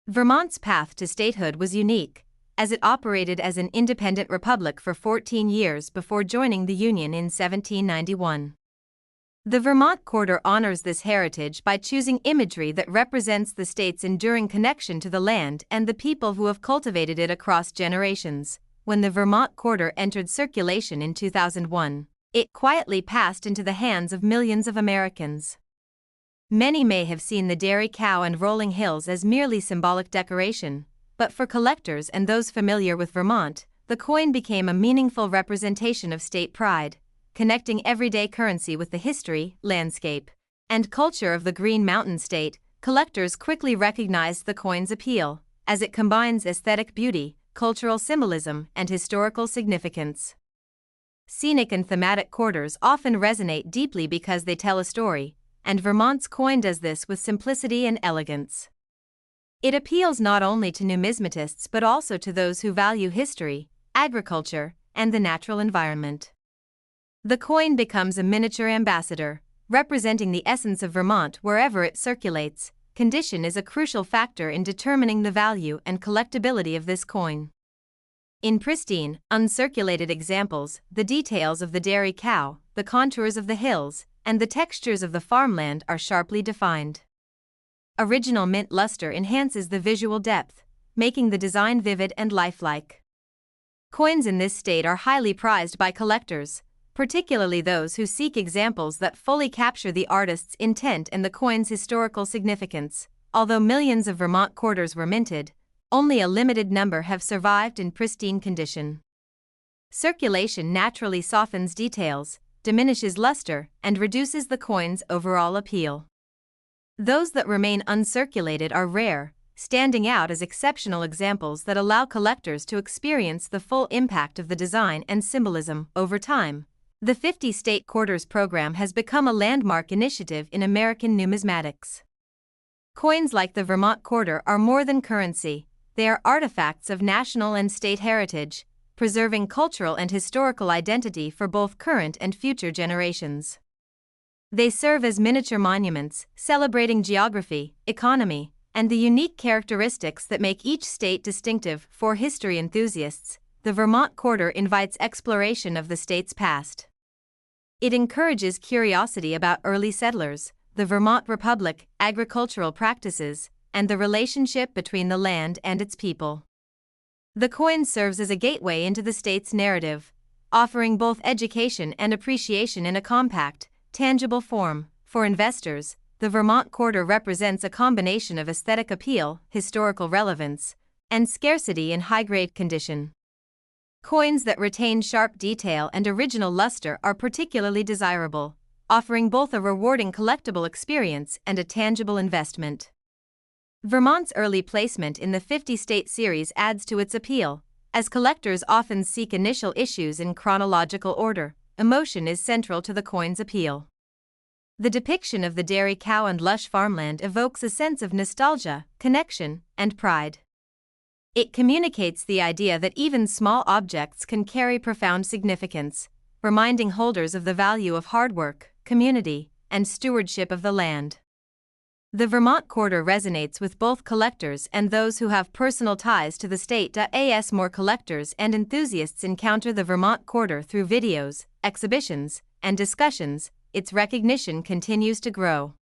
Speaker 1: Vermont's path to statehood was unique, as it operated as an independent republic for 14 years before joining the Union in 1791. The Vermont Quarter honors this heritage by choosing imagery that represents the state's enduring connection to the land and the people who have cultivated it across generations. When the Vermont Quarter entered circulation in 2001, it quietly passed into the hands of millions of Americans. Many may have seen the dairy cow and rolling hills as merely symbolic decoration, but for collectors and those familiar with Vermont, the coin became a meaningful representation of state pride, connecting everyday currency with the history, landscape, and culture of the Green Mountain State. Collectors quickly recognized the coin's appeal, as it combines aesthetic beauty, cultural symbolism, and historical significance. Scenic and thematic quarters often resonate deeply because they tell a story, and Vermont's coin does this with simplicity and elegance. It appeals not only to numismatists but also to those who value history, agriculture, and the natural environment. The coin becomes a miniature ambassador, representing the essence of Vermont wherever it circulates. Condition is a crucial factor in determining the value and collectability of this coin. In pristine, uncirculated examples, the details of the dairy cow, the contours of the hills, and the textures of the farmland are sharply defined. Original mint luster enhances the visual depth, making the design vivid and lifelike. Coins in this state are highly prized by collectors, particularly those who seek examples that fully capture the artist's intent and the coin's historical significance. Although millions of Vermont quarters were minted, only a limited number have survived in pristine condition. Circulation naturally softens details, diminishes luster, and reduces the coin's overall appeal. Those that remain uncirculated are rare, standing out as exceptional examples that allow collectors to experience the full impact of the design and symbolism. Over time, the 50 State Quarters program has become a landmark initiative in American numismatics. Coins like the Vermont Quarter are more than currency, they are artifacts of national and state heritage, preserving cultural and historical identity for both current and future generations. They serve as miniature monuments, celebrating geography, economy, and the unique characteristics that make each state distinctive. For history enthusiasts, the Vermont Quarter invites exploration of the state's past. It encourages curiosity about early settlers, the Vermont Republic, agricultural practices, and the relationship between the land and its people. The coin serves as a gateway into the state's narrative, offering both education and appreciation in a compact, tangible form. For investors, the Vermont Quarter represents a combination of aesthetic appeal, historical relevance, and scarcity in high-grade condition. Coins that retain sharp detail and original luster are particularly desirable, offering both a rewarding collectible experience and a tangible investment. Vermont's early placement in the 50 State Series adds to its appeal, as collectors often seek initial issues in chronological order. Emotion is central to the coin's appeal. The depiction of the dairy cow and lush farmland evokes a sense of nostalgia, connection, and pride. It communicates the idea that even small objects can carry profound significance, reminding holders of the value of hard work, community, and stewardship of the land. The Vermont Quarter resonates with both collectors and those who have personal ties to the state. As more collectors and enthusiasts encounter the Vermont Quarter through videos, exhibitions, and discussions, its recognition continues to grow.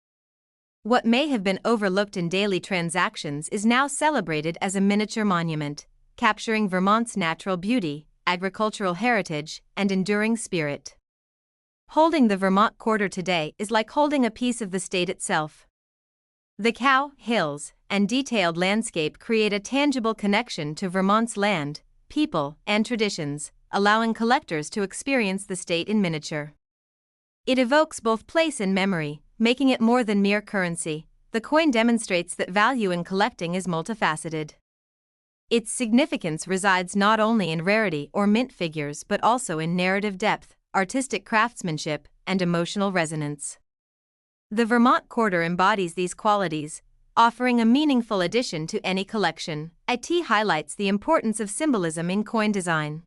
Speaker 1: What may have been overlooked in daily transactions is now celebrated as a miniature monument, capturing Vermont's natural beauty, agricultural heritage, and enduring spirit. Holding the Vermont Quarter today is like holding a piece of the state itself. The cow, hills, and detailed landscape create a tangible connection to Vermont's land, people, and traditions, allowing collectors to experience the state in miniature. It evokes both place and memory, making it more than mere currency. The coin demonstrates that value in collecting is multifaceted. Its significance resides not only in rarity or mint figures but also in narrative depth, artistic craftsmanship, and emotional resonance. The Vermont Quarter embodies these qualities, offering a meaningful addition to any collection. It highlights the importance of symbolism in coin design.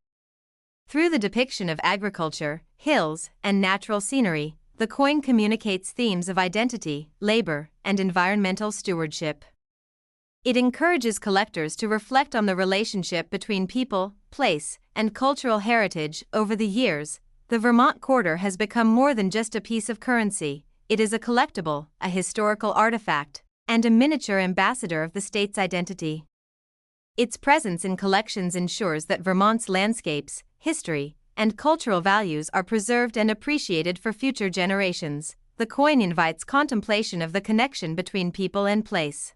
Speaker 1: Through the depiction of agriculture, hills, and natural scenery, the coin communicates themes of identity, labor, and environmental stewardship. It encourages collectors to reflect on the relationship between people, place, and cultural heritage. Over the years, the Vermont quarter has become more than just a piece of currency. It is a collectible, a historical artifact, and a miniature ambassador of the state's identity. Its presence in collections ensures that Vermont's landscapes, history, and cultural values are preserved and appreciated for future generations. The coin invites contemplation of the connection between people and place.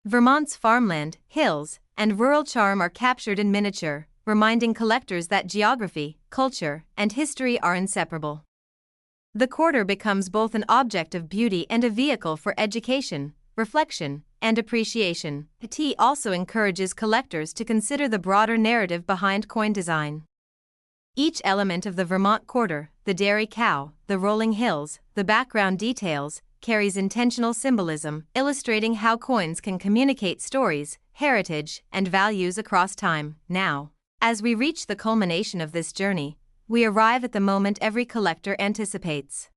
Speaker 1: Vermont's farmland, hills, and rural charm are captured in miniature, reminding collectors that geography, culture, and history are inseparable. The quarter becomes both an object of beauty and a vehicle for education, reflection, and appreciation. It also encourages collectors to consider the broader narrative behind coin design. Each element of the Vermont quarter, the dairy cow, the rolling hills, the background details, carries intentional symbolism, illustrating how coins can communicate stories, heritage, and values across time. Now, as we reach the culmination of this journey, we arrive at the moment every collector anticipates.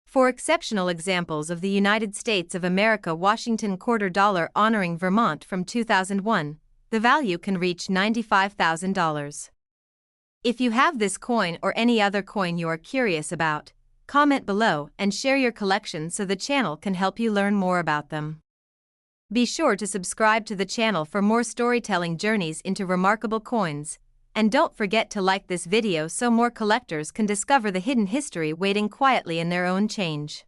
Speaker 1: For exceptional examples of the United States of America Washington quarter dollar honoring Vermont from 2001, the value can reach $95,000. If you have this coin or any other coin you are curious about, comment below and share your collection so the channel can help you learn more about them. Be sure to subscribe to the channel for more storytelling journeys into remarkable coins, and don't forget to like this video so more collectors can discover the hidden history waiting quietly in their own change.